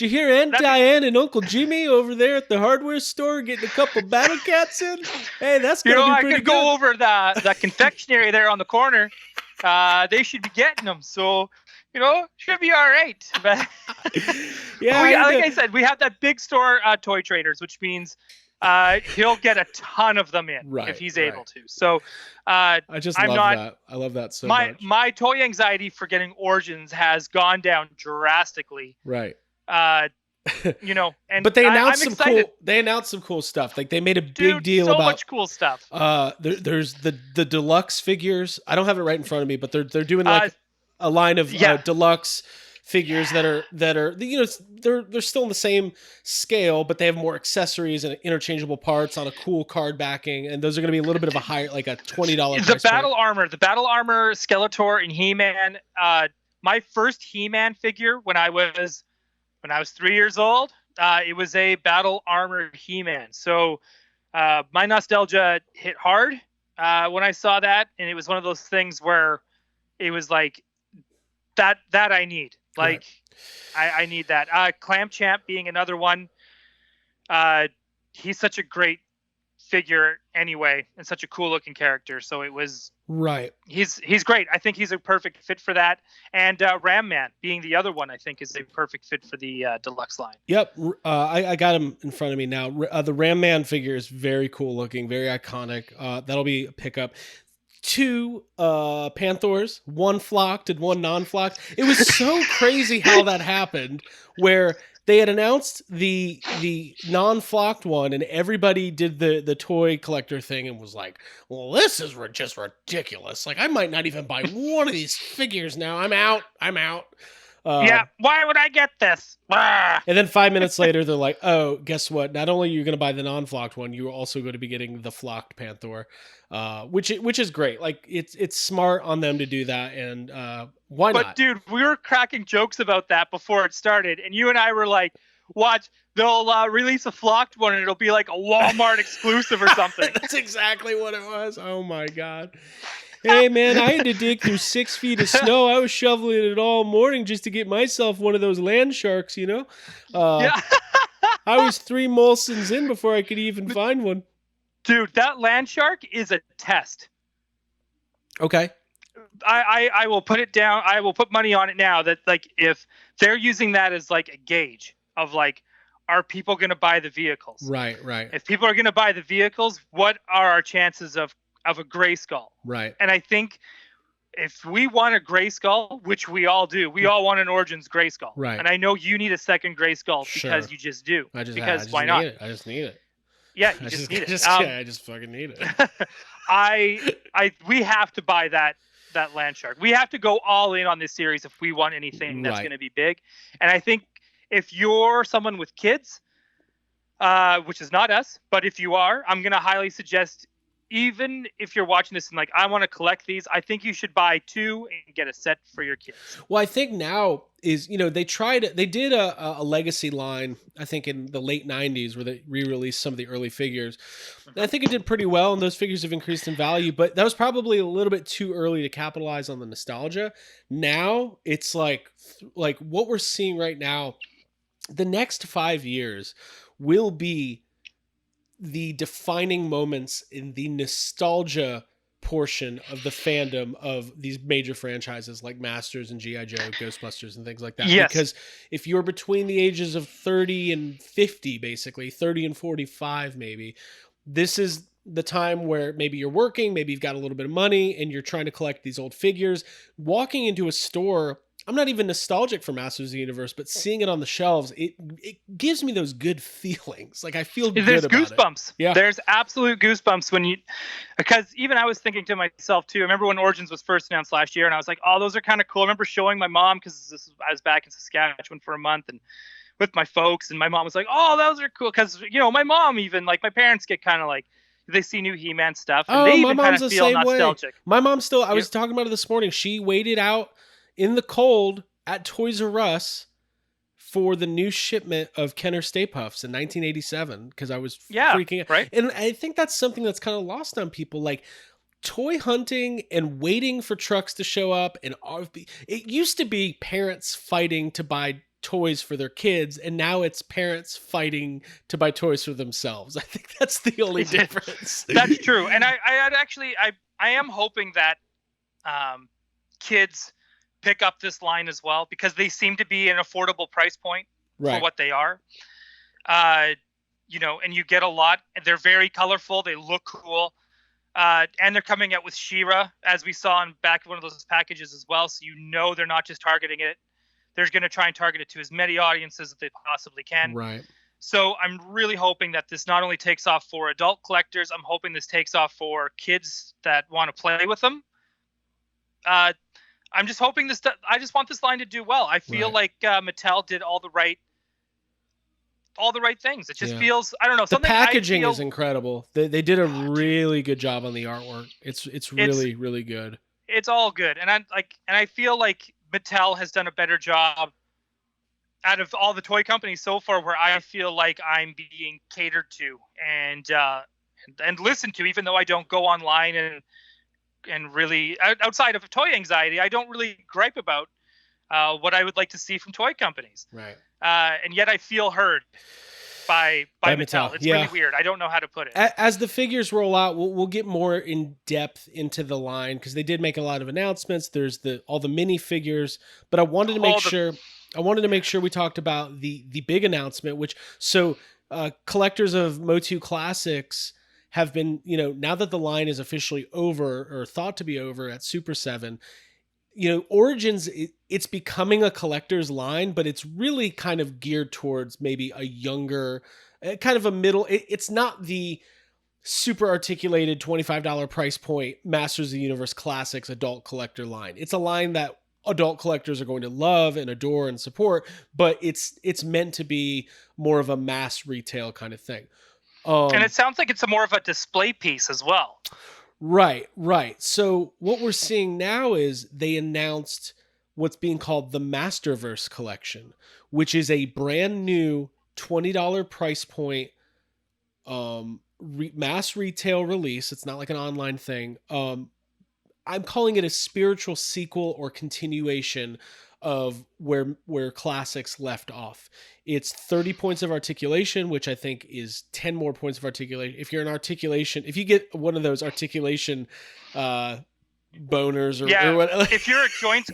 hear Aunt Diane and Uncle Jimmy over there at the hardware store getting a couple Battle Cats in? Hey, that's gonna be pretty good. I could go over the confectionery there on the corner. They should be getting them, so you know should be all right. But yeah, like I said, we have that big store Toy Traders, which means. He'll get a ton of them in if he's able to. So, I just love that. I love that so much. My toy anxiety for getting Origins has gone down drastically. Right. You know, and but they announced I'm excited. They announced some cool stuff. Like they made a big deal about so much cool stuff. There's the deluxe figures. I don't have it right in front of me, but they're doing like a line of deluxe figures that are you know they're still in the same scale, but they have more accessories and interchangeable parts on a cool card backing, and those are going to be a little bit of a higher, like a $20 the battle armor Skeletor and He-Man. My first He-Man figure when I was 3 years old, it was a battle armor He-Man. So my nostalgia hit hard when I saw that, and it was one of those things where it was like that I need. Like, right. I need that. Clamp Champ being another one. He's such a great figure anyway, and such a cool looking character. So it was right. He's great. I think he's a perfect fit for that. And Ram Man being the other one, I think is a perfect fit for the deluxe line. Yep, I got him in front of me now. The Ram Man figure is very cool looking, very iconic. That'll be a pickup. 2 Panthers, 1 flocked and 1 non-flocked. It was so crazy how that happened, where they had announced the non-flocked one, and everybody did the toy collector thing and was like, well, this is just ridiculous. Like, I might not even buy one of these figures now. I'm out. Yeah, why would I get this? And then 5 minutes later, they're like, oh, guess what? Not only are you going to buy the non-flocked one, you're also going to be getting the flocked Panther, which is great. Like, it's smart on them to do that, and why not? But, dude, we were cracking jokes about that before it started, and you and I were like, watch, they'll release a flocked one, and it'll be like a Walmart exclusive or something. That's exactly what it was. Oh, my God. Hey, man, I had to dig through 6 feet of snow. I was shoveling it all morning just to get myself one of those land sharks, you know? Yeah. I was 3 Molsons in before I could even find one. Dude, that land shark is a test. Okay. I will put it down. I will put money on it now that, like, if they're using that as, like, a gauge of, like, are people going to buy the vehicles? Right. If people are going to buy the vehicles, what are our chances of a gray skull? Right. And I think if we want a gray skull, which we all do, we all want an Origins gray skull. Right. And I know you need a second gray skull because you just do. Why not? I just need it. Yeah, you just need it. I just fucking need it. We have to buy that land shark. We have to go all in on this series if we want anything that's going to be big. And I think if you're someone with kids, which is not us, but if you are, I'm going to highly suggest even if you're watching this and like, I want to collect these, I think you should buy 2 and get a set for your kids. Well, I think now is, they did a legacy line, I think in the late 90s where they re-released some of the early figures. And I think it did pretty well, and those figures have increased in value, but that was probably a little bit too early to capitalize on the nostalgia. Now it's like what we're seeing right now, the next 5 years will be the defining moments in the nostalgia portion of the fandom of these major franchises like Masters and G.I. Joe, Ghostbusters, and things like that. Yes. Because if you're between the ages of 30 and 50, basically 30 and 45, maybe, this is the time where maybe you're working, maybe you've got a little bit of money and you're trying to collect these old figures. Walking into a store, I'm not even nostalgic for Masters of the Universe, but seeing it on the shelves, it gives me those good feelings. Like I feel good There's about goosebumps. it. Yeah. There's absolute goosebumps because even I was thinking to myself too. I remember when Origins was first announced last year, and I was like, "Oh, those are kind of cool." I remember showing my mom because I was back in Saskatchewan for a month and with my folks, and my mom was like, "Oh, those are cool," because my mom, even like my parents, get kind of like, they see new He-Man stuff and they even kind of feel nostalgic. My mom still, I was talking about it this morning. She waited out in the cold at Toys R Us for the new shipment of Kenner Stay Puffs in 1987 because I was freaking out. Right. And I think that's something that's kind of lost on people, like toy hunting and waiting for trucks to show up. And it used to be parents fighting to buy toys for their kids, and now it's parents fighting to buy toys for themselves. I think that's the only difference. That's true. And I am hoping that kids pick up this line as well, because they seem to be an affordable price point for what they are. And you get a lot. They're very colorful. They look cool. And they're coming out with She-Ra, as we saw in back one of those packages as well. So they're not just targeting it. They're going to try and target it to as many audiences as they possibly can. Right. So I'm really hoping that this not only takes off for adult collectors, I'm hoping this takes off for kids that want to play with them. I'm just hoping I just want this line to do well. I feel like Mattel did all the right things. It just feels, I don't know. The packaging is incredible. They did a really good job on the artwork. It's really, really good. It's all good. And I feel like Mattel has done a better job out of all the toy companies so far, where I feel like I'm being catered to and listened to, even though I don't go online and really, outside of toy anxiety, I don't really gripe about what I would like to see from toy companies. Right. And yet I feel heard by Mattel. It's really weird. I don't know how to put it. As the figures roll out, we'll get more in depth into the line, because they did make a lot of announcements. There's all the mini figures, but I wanted to make sure we talked about the big announcement, which collectors of MOTU classics have been, now that the line is officially over or thought to be over at Super7, Origins, it's becoming a collector's line, but it's really kind of geared towards maybe a younger, kind of a middle. It's not the super articulated $25 price point Masters of the Universe Classics adult collector line. It's a line that adult collectors are going to love and adore and support, but it's meant to be more of a mass retail kind of thing. And it sounds like it's more of a display piece as well. Right. So what we're seeing now is they announced what's being called the Masterverse collection, which is a brand new $20 price point mass retail release. It's not like an online thing. I'm calling it a spiritual sequel or continuation of where classics left off. It's 30 points of articulation, which I think is 10 more points of articulation. If you get one of those articulation boners or whatever. If you're a joints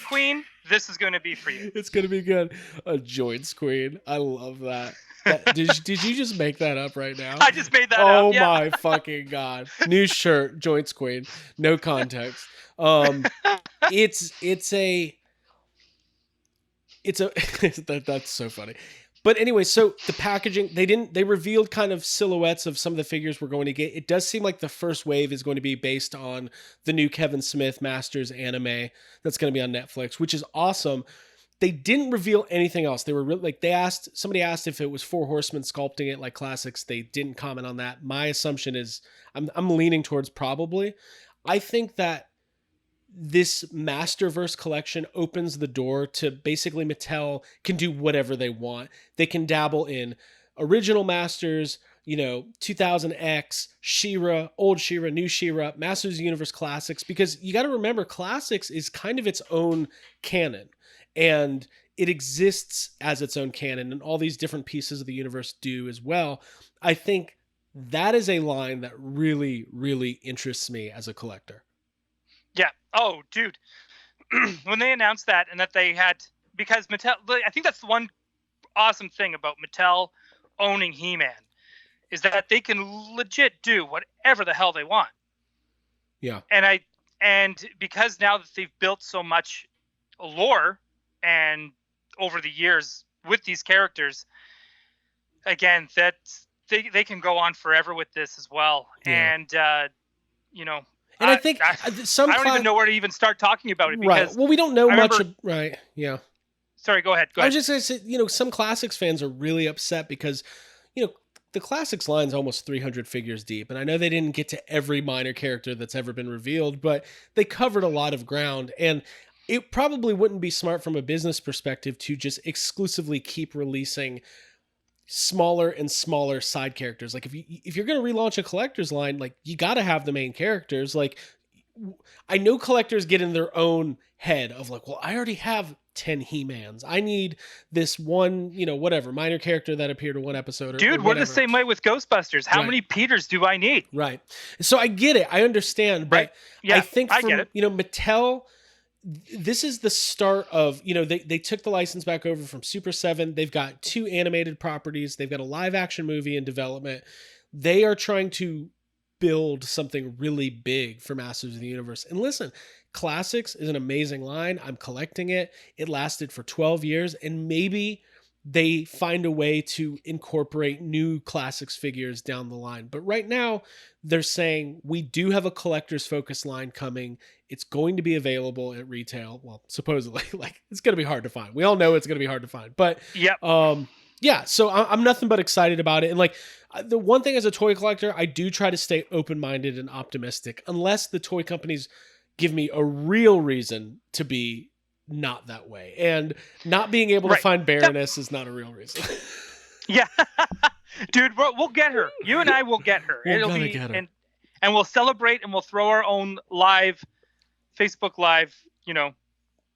queen, this is going to be for you. It's going to be good. A joints queen. I love that. Did you just make that up right now? I just made that up. Oh my fucking God. New shirt, joints queen. No context. It's a that's so funny. But anyway, so the packaging, they revealed kind of silhouettes of some of the figures we're going to get. It does seem like the first wave is going to be based on the new Kevin Smith Masters anime that's going to be on Netflix, which is awesome. they didn't reveal anything else. They were really, like, somebody asked if it was Four Horsemen sculpting it like classics. They didn't comment on that. My assumption is I'm leaning towards probably. I think that this Masterverse collection opens the door to basically Mattel can do whatever they want. They can dabble in original Masters, 2000X, She-Ra, old She-Ra, new She-Ra, Masters of the Universe Classics, because you got to remember Classics is kind of its own canon, and it exists as its own canon, and all these different pieces of the universe do as well. I think that is a line that really, really interests me as a collector. Yeah. Oh, dude. When they announced that, and that they had, because Mattel, I think that's the one awesome thing about Mattel owning He-Man, is that they can legit do whatever the hell they want. Yeah. And because now that they've built so much lore and over the years with these characters, again, that they can go on forever with this as well. Yeah. And and I think I don't even know where to even start talking about it, because right. Well, we don't know much. Right. Yeah. Sorry, go ahead. I was just going to say, some Classics fans are really upset because, the Classics line's almost 300 figures deep. And I know they didn't get to every minor character that's ever been revealed, but they covered a lot of ground. And it probably wouldn't be smart from a business perspective to just exclusively keep releasing smaller and smaller side characters. Like, if you're going to relaunch a collector's line, like, you got to have the main characters. Like, I know collectors get in their own head of like, well, I already have 10 He-Mans. I need this one, whatever minor character that appeared in one episode. Dude, we're the same way with Ghostbusters. How many Peters do I need? Right. So I get it. I understand. But right. Yeah, I think I get it. Mattel, this is the start of, they took the license back over from Super7. They've got 2 animated properties. They've got a live action movie in development. They are trying to build something really big for Masters of the Universe. And listen, Classics is an amazing line. I'm collecting it. It lasted for 12 years, and maybe they find a way to incorporate new Classics figures down the line. But right now, they're saying we do have a collector's focus line coming. It's going to be available at retail. Well, supposedly, like, it's going to be hard to find. We all know it's going to be hard to find. But yeah, so I'm nothing but excited about it. And like, the one thing as a toy collector, I do try to stay open-minded and optimistic, unless the toy companies give me a real reason to be not that way. And not being able to find Baroness is not a real reason. Yeah. Dude, we'll get her. You and I will get her. Get her. And we'll celebrate, and we'll throw our own live Facebook Live,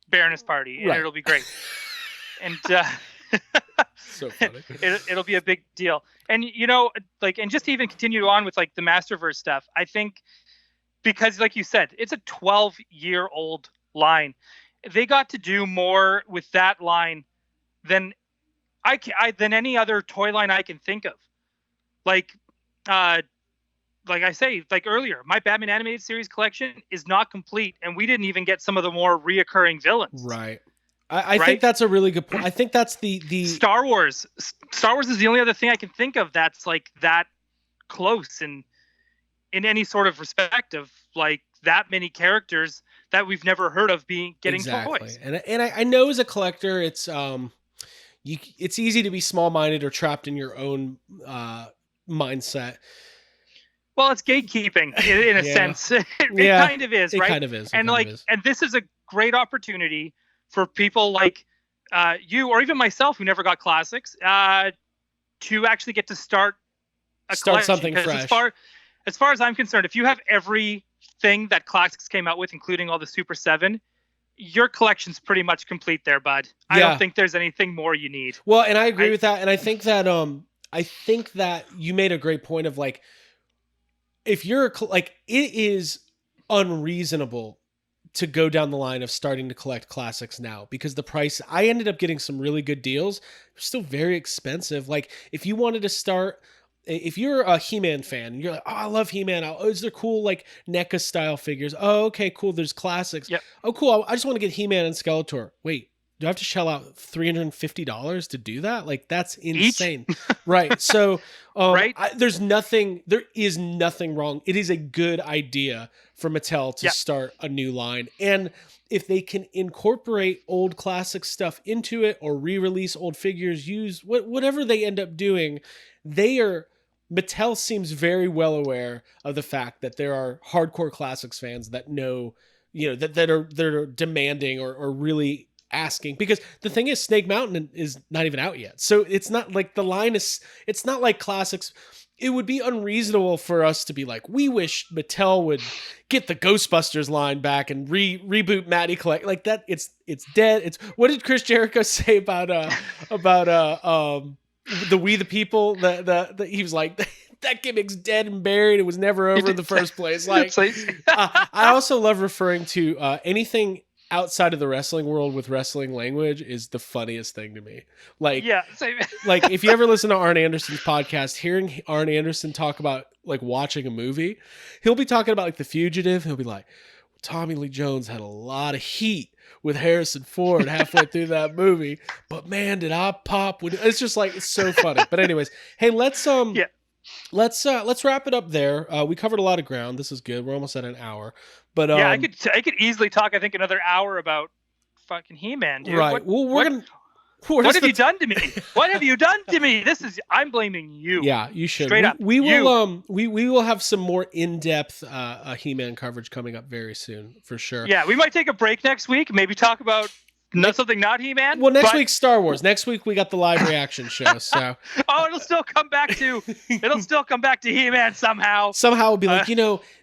Baroness party, and it'll be great. And so funny. It'll be a big deal. And and just to even continue on with like the Masterverse stuff, I think, because like you said, it's a 12-year-old line. They got to do more with that line than than any other toy line I can think of. Like I say, like earlier, my Batman animated series collection is not complete, and we didn't even get some of the more reoccurring villains. Right. I think that's a really good point. I think that's the Star Wars. Star Wars is the only other thing I can think of that's like that close in any sort of respect of like that many characters that we've never heard of getting toys. And I know as a collector, it's easy to be small-minded or trapped in your own mindset. Well, it's gatekeeping in a sense. It kind of is, right? It kind of is. And this is a great opportunity for people like you or even myself who never got Classics to actually get to start something fresh. As far as I'm concerned, if you have everything that Classics came out with, including all the Super 7, your collection's pretty much complete there, bud. I don't think there's anything more you need. Well, and I agree with that. And I think that you made a great point of like, if you're like, it is unreasonable to go down the line of starting to collect Classics now, because the price, I ended up getting some really good deals. They're still very expensive. Like, if you wanted to start, if you're a He-Man fan and you're like, oh, I love He-Man. Is there cool like NECA style figures? Oh, okay, cool. There's Classics. Yep. Oh, cool. I just want to get He-Man and Skeletor. Wait, do I have to shell out $350 to do that? Like, that's Each? insane. Right. So, Right? there is nothing wrong. It is a good idea for Mattel to Yeah. start a new line. And if they can incorporate old classic stuff into it or re-release old figures, use whatever they end up doing, Mattel seems very well aware of the fact that there are hardcore classics fans that know, that are demanding or really asking, because the thing is, Snake Mountain is not even out yet. So it's not like it's not like classics. It would be unreasonable for us to be like, we wish Mattel would get the Ghostbusters line back and reboot Matty Collect like that. It's dead. What did Chris Jericho say about the We the People? The he was like, that gimmick's dead and buried. It was never over in the first place. Like, I also love referring to anything outside of the wrestling world with wrestling language is the funniest thing to me. Like, Yeah, same. like if you ever listen to Arn Anderson's podcast, hearing Arn Anderson talk about like watching a movie, he'll be talking about like The Fugitive. He'll be like, Tommy Lee Jones had a lot of heat with Harrison Ford halfway through that movie, but man, did I pop when it's just like, it's so funny. But anyways, hey, let's wrap it up there. We covered a lot of ground. This is good. We're almost at an hour. But yeah, I could easily talk, I think, another hour about fucking He-Man, dude. Right. What have you done to me? What have you done to me? I'm blaming you. Yeah, you should. Straight up. We will have some more in-depth He-Man coverage coming up very soon, for sure. Yeah, we might take a break next week, maybe talk about something not He-Man. Well, next week's Star Wars. Next week we got the live reaction show. So it'll still come back to He-Man somehow. Somehow it'll be like,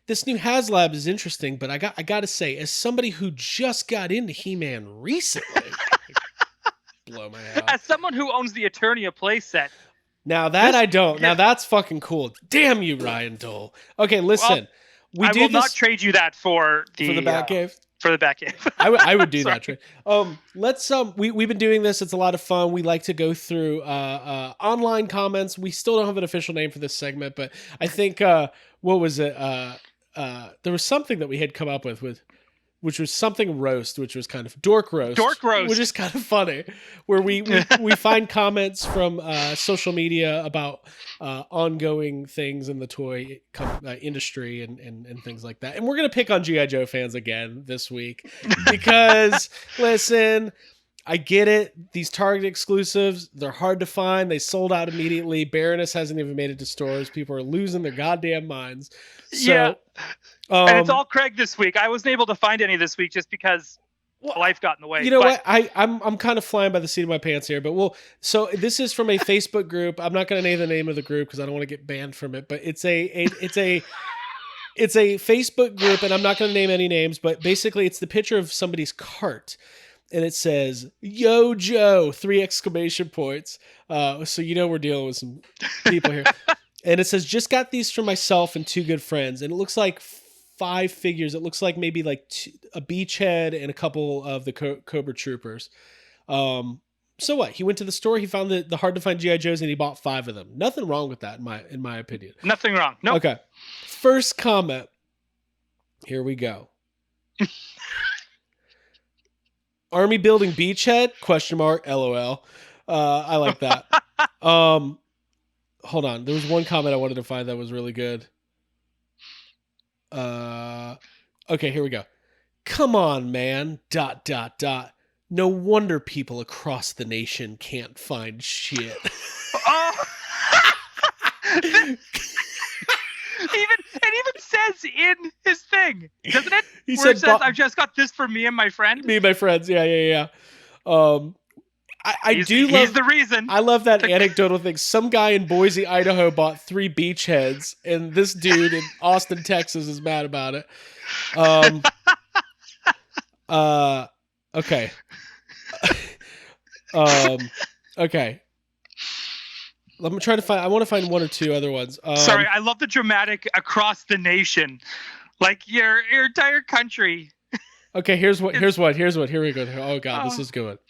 this new HasLab is interesting, but I got to say, as somebody who just got into He-Man recently, blow my head. As someone who owns the Eternia playset. Now that I don't. Now that's fucking cool. Damn you, Ryan Dole. Okay, listen. I will not trade you that for the Batcave. For the Batcave. I would do that trade. We've been doing this. It's a lot of fun. We like to go through online comments. We still don't have an official name for this segment, but I think what was it? There was something that we had come up with which was something roast, which was kind of dork roast, which is kind of funny, where we find comments from social media about ongoing things in the toy industry and things like that. And we're going to pick on G.I. Joe fans again this week because, listen, I get it. These Target exclusives, they're hard to find. They sold out immediately. Baroness hasn't even made it to stores. People are losing their goddamn minds. So, yeah. And it's all Craig this week. I wasn't able to find any this week just because life got in the way. You know what? I'm kind of flying by the seat of my pants here, but so this is from a Facebook group. I'm not going to name the name of the group because I don't want to get banned from it, but it's a Facebook group, and I'm not going to name any names, but basically it's the picture of somebody's cart. And it says, "Yo, Joe!" 3 exclamation points. So we're dealing with some people here. And it says, "Just got these for myself and 2 good friends." And it looks like 5 figures. It looks like maybe like a Beachhead and a couple of the Cobra Troopers. So what? He went to the store. He found the hard to find G.I. Joes, and he bought 5 of them. Nothing wrong with that, in my opinion. Nothing wrong. Nope. Okay. First comment. Here we go. Army building Beachhead? ? LOL. I like that. Hold on. There was one comment I wanted to find that was really good. Okay, here we go. Come on, man. ... No wonder people across the nation can't find shit. It even says in his thing, doesn't it? He Where said, it says, "I've just got this for me and my friend." Me and my friends. Yeah. He's the reason. I love that anecdotal thing. Some guy in Boise, Idaho bought 3 Beachheads, and this dude in Austin, Texas is mad about it. Okay. Okay. Let me try to find. I want to find 1 or 2 other ones. Sorry, I love the dramatic across the nation, like your entire country. Okay, here's what. Here we go. Oh God, this is good.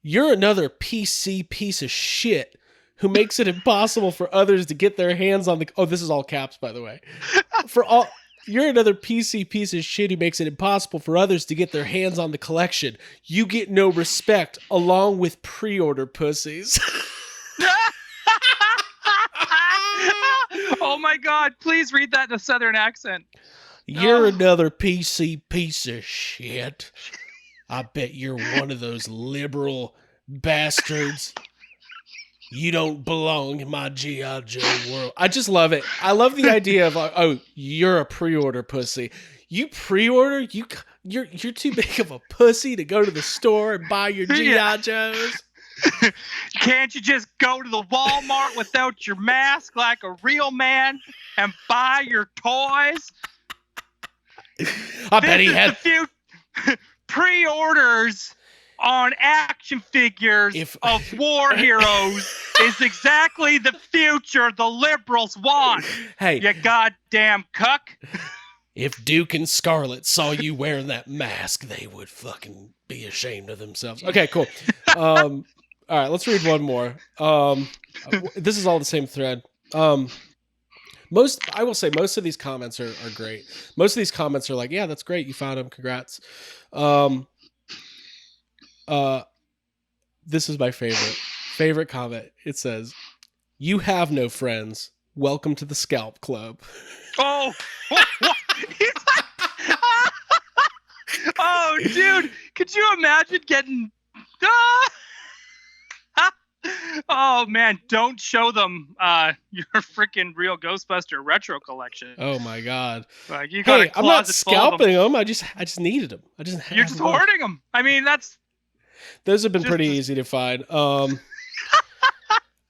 You're another PC piece of shit who makes it impossible for others to get their hands on the. Oh, this is all caps, by the way. You're another PC piece of shit who makes it impossible for others to get their hands on the collection. You get no respect, along with pre-order pussies. Oh my God! Please read that in a Southern accent. You're another PC piece of shit. I bet you're one of those liberal bastards. You don't belong in my G.I. Joe world. I just love it. I love the idea of like, oh, you're a pre-order pussy. You pre-order? You're too big of a pussy to go to the store and buy your G.I. Joes. Can't you just go to the Walmart without your mask like a real man and buy your toys? I bet he had pre-orders on action figures of war heroes is exactly the future the liberals want. Hey, you goddamn cuck. If Duke and Scarlet saw you wearing that mask, they would fucking be ashamed of themselves. Okay, cool. All right, let's read one more. This is all the same thread. I will say most of these comments are great. Most of these comments are like, yeah, that's great. You found him. Congrats. This is my favorite comment. It says, "You have no friends. Welcome to the Scalp Club." Oh, oh, dude, could you imagine getting? Oh man, don't show them your freaking real Ghostbuster retro collection. Oh my God! Like you got I'm not scalping them. I just needed them. You're just hoarding them. I mean, those have been pretty easy to find.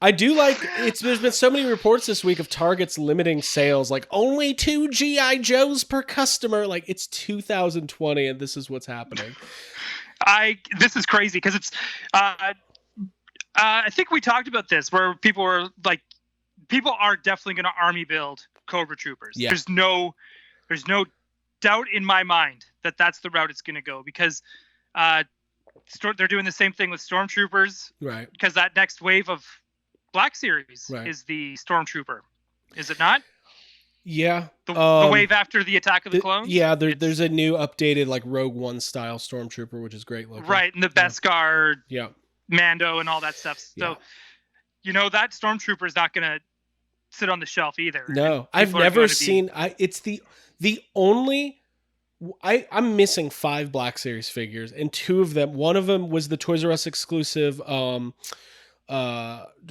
I do like there's been so many reports this week of Target's limiting sales, like only 2 G.I. Joes per customer. Like it's 2020 and this is what's happening. This is crazy because it's I think we talked about this where people are definitely going to army build Cobra Troopers. Yeah. There's no doubt in my mind that that's the route it's going to go because they're doing the same thing with Stormtroopers. Right. Because that next wave of Black Series is the Stormtrooper. Is it not? Yeah. The wave after the Attack of the Clones? Yeah, there's a new updated like Rogue One style Stormtrooper, which is great looking. Right, and the Beskar, yeah, Mando and all that stuff. So, that Stormtrooper is not going to sit on the shelf either. No, I've never seen. It's the only. I'm missing 5 Black Series figures, and 2 of them. One of them was the Toys R Us exclusive. What are the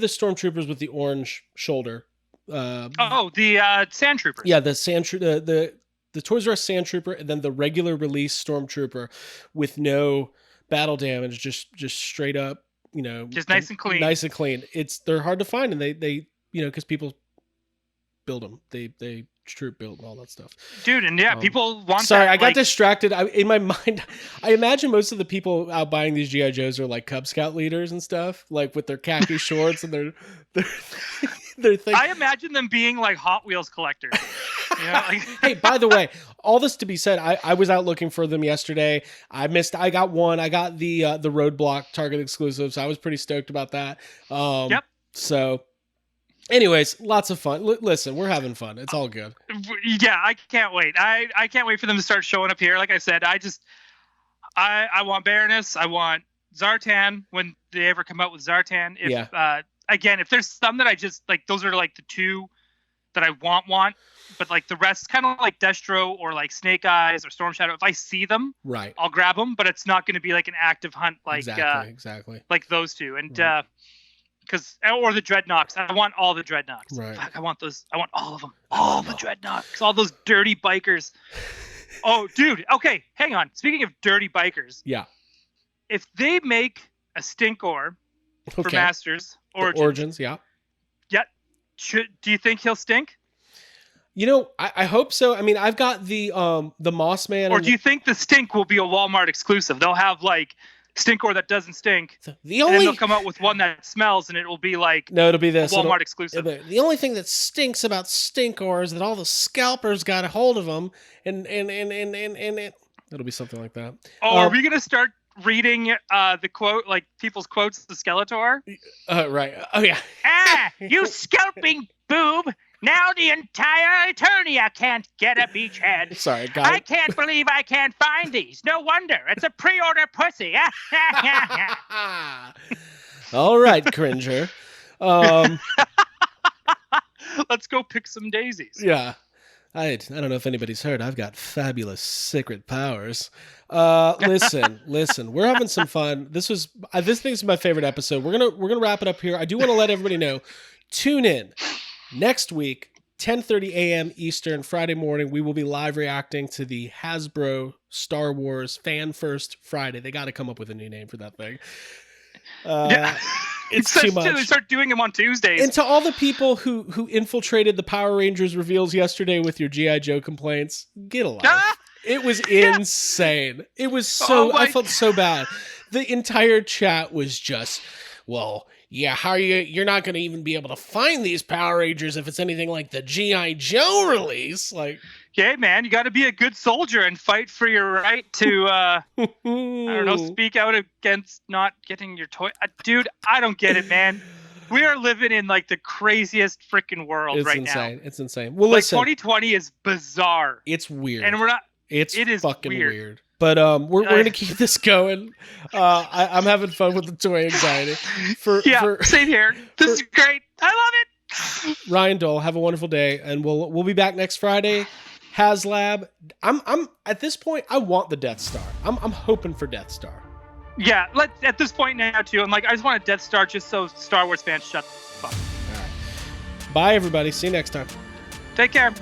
Stormtroopers with the orange shoulder? The Sand Troopers. Yeah, the Toys R Us Sand Trooper, and then the regular release Stormtrooper with no battle damage, just straight up, just nice and clean. Nice and clean. They're hard to find, and they because people build them. They troop build and all that stuff. Dude, and people want. Sorry, that, I got distracted. In my mind, I imagine most of the people out buying these G.I. Joes are like Cub Scout leaders and stuff, like with their khaki shorts and their thing. I imagine them being like Hot Wheels collectors. Hey, by the way, all this to be said, I was out looking for them yesterday. I got one. I got the Roadblock Target exclusive, so I was pretty stoked about that. Yep. So, anyways, lots of fun. Listen, we're having fun. It's all good. Yeah, I can't wait. I can't wait for them to start showing up here. Like I said, I want Baroness. I want Zartan when they ever come out with Zartan. Again, if there's some that I just like, those are like the 2 that I want, but like the rest, kind of like Destro or like Snake Eyes or Storm Shadow. If I see them, right, I'll grab them, but it's not going to be like an active hunt like exactly like those 2. And or the Dreadnoks. I want all the Dreadnoks. Right. Fuck, I want those. I want all of them. All the Dreadnoks. All those dirty bikers. Oh, dude. Okay, hang on. Speaking of dirty bikers. Yeah. If they make a Stinkor for Masters Origins, yeah. Yeah. Do you think he'll stink? I hope so. I mean, I've got the Moss Man. Or do you think the stink will be a Walmart exclusive? They'll have like Stinkor that doesn't stink. And then they'll come out with one that smells, and it will be like it'll be this Walmart exclusive. The only thing that stinks about Stinkor is that all the scalpers got a hold of them, and it'll be something like that. Oh, are we gonna start reading the quote, like people's quotes to Skeletor? Right. Oh yeah. You scalping boob! Now the entire Eternia can't get a beachhead. Sorry, I can't believe I can't find these. No wonder. It's a pre-order pussy. All right, Cringer. Let's go pick some daisies. Yeah. I don't know if anybody's heard. I've got fabulous secret powers. Listen. We're having some fun. This thing's my favorite episode. We're gonna wrap it up here. I do want to let everybody know. Tune in next week, 10:30 a.m. Eastern, Friday morning. We will be live reacting to the Hasbro Star Wars Fan First Friday. They got to come up with a new name for that thing. It's too much. They start doing them on Tuesdays. And to all the people who infiltrated the Power Rangers reveals yesterday with your G.I. Joe complaints, get a life. It was insane. It was so... I felt so bad. The entire chat was just, well, yeah, how are you're not going to even be able to find these Power Rangers if it's anything like the G.I. Joe release. Like, okay, man, you got to be a good soldier and fight for your right to, I don't know, speak out against not getting your toy. Dude, I don't get it, man. We are living in like the craziest freaking world right now. It's insane. Well, like listen, 2020 is bizarre. It's weird. And we're not. It is fucking weird. But we're gonna keep this going. I'm having fun with the toy anxiety. Same here. This is great. I love it. Ryan Dole, have a wonderful day, and we'll be back next Friday. HasLab. I'm at this point. I want the Death Star. I'm hoping for Death Star. Yeah, at this point now too. I'm like, I just want a Death Star just so Star Wars fans shut the fuck. All right. Bye, everybody. See you next time. Take care.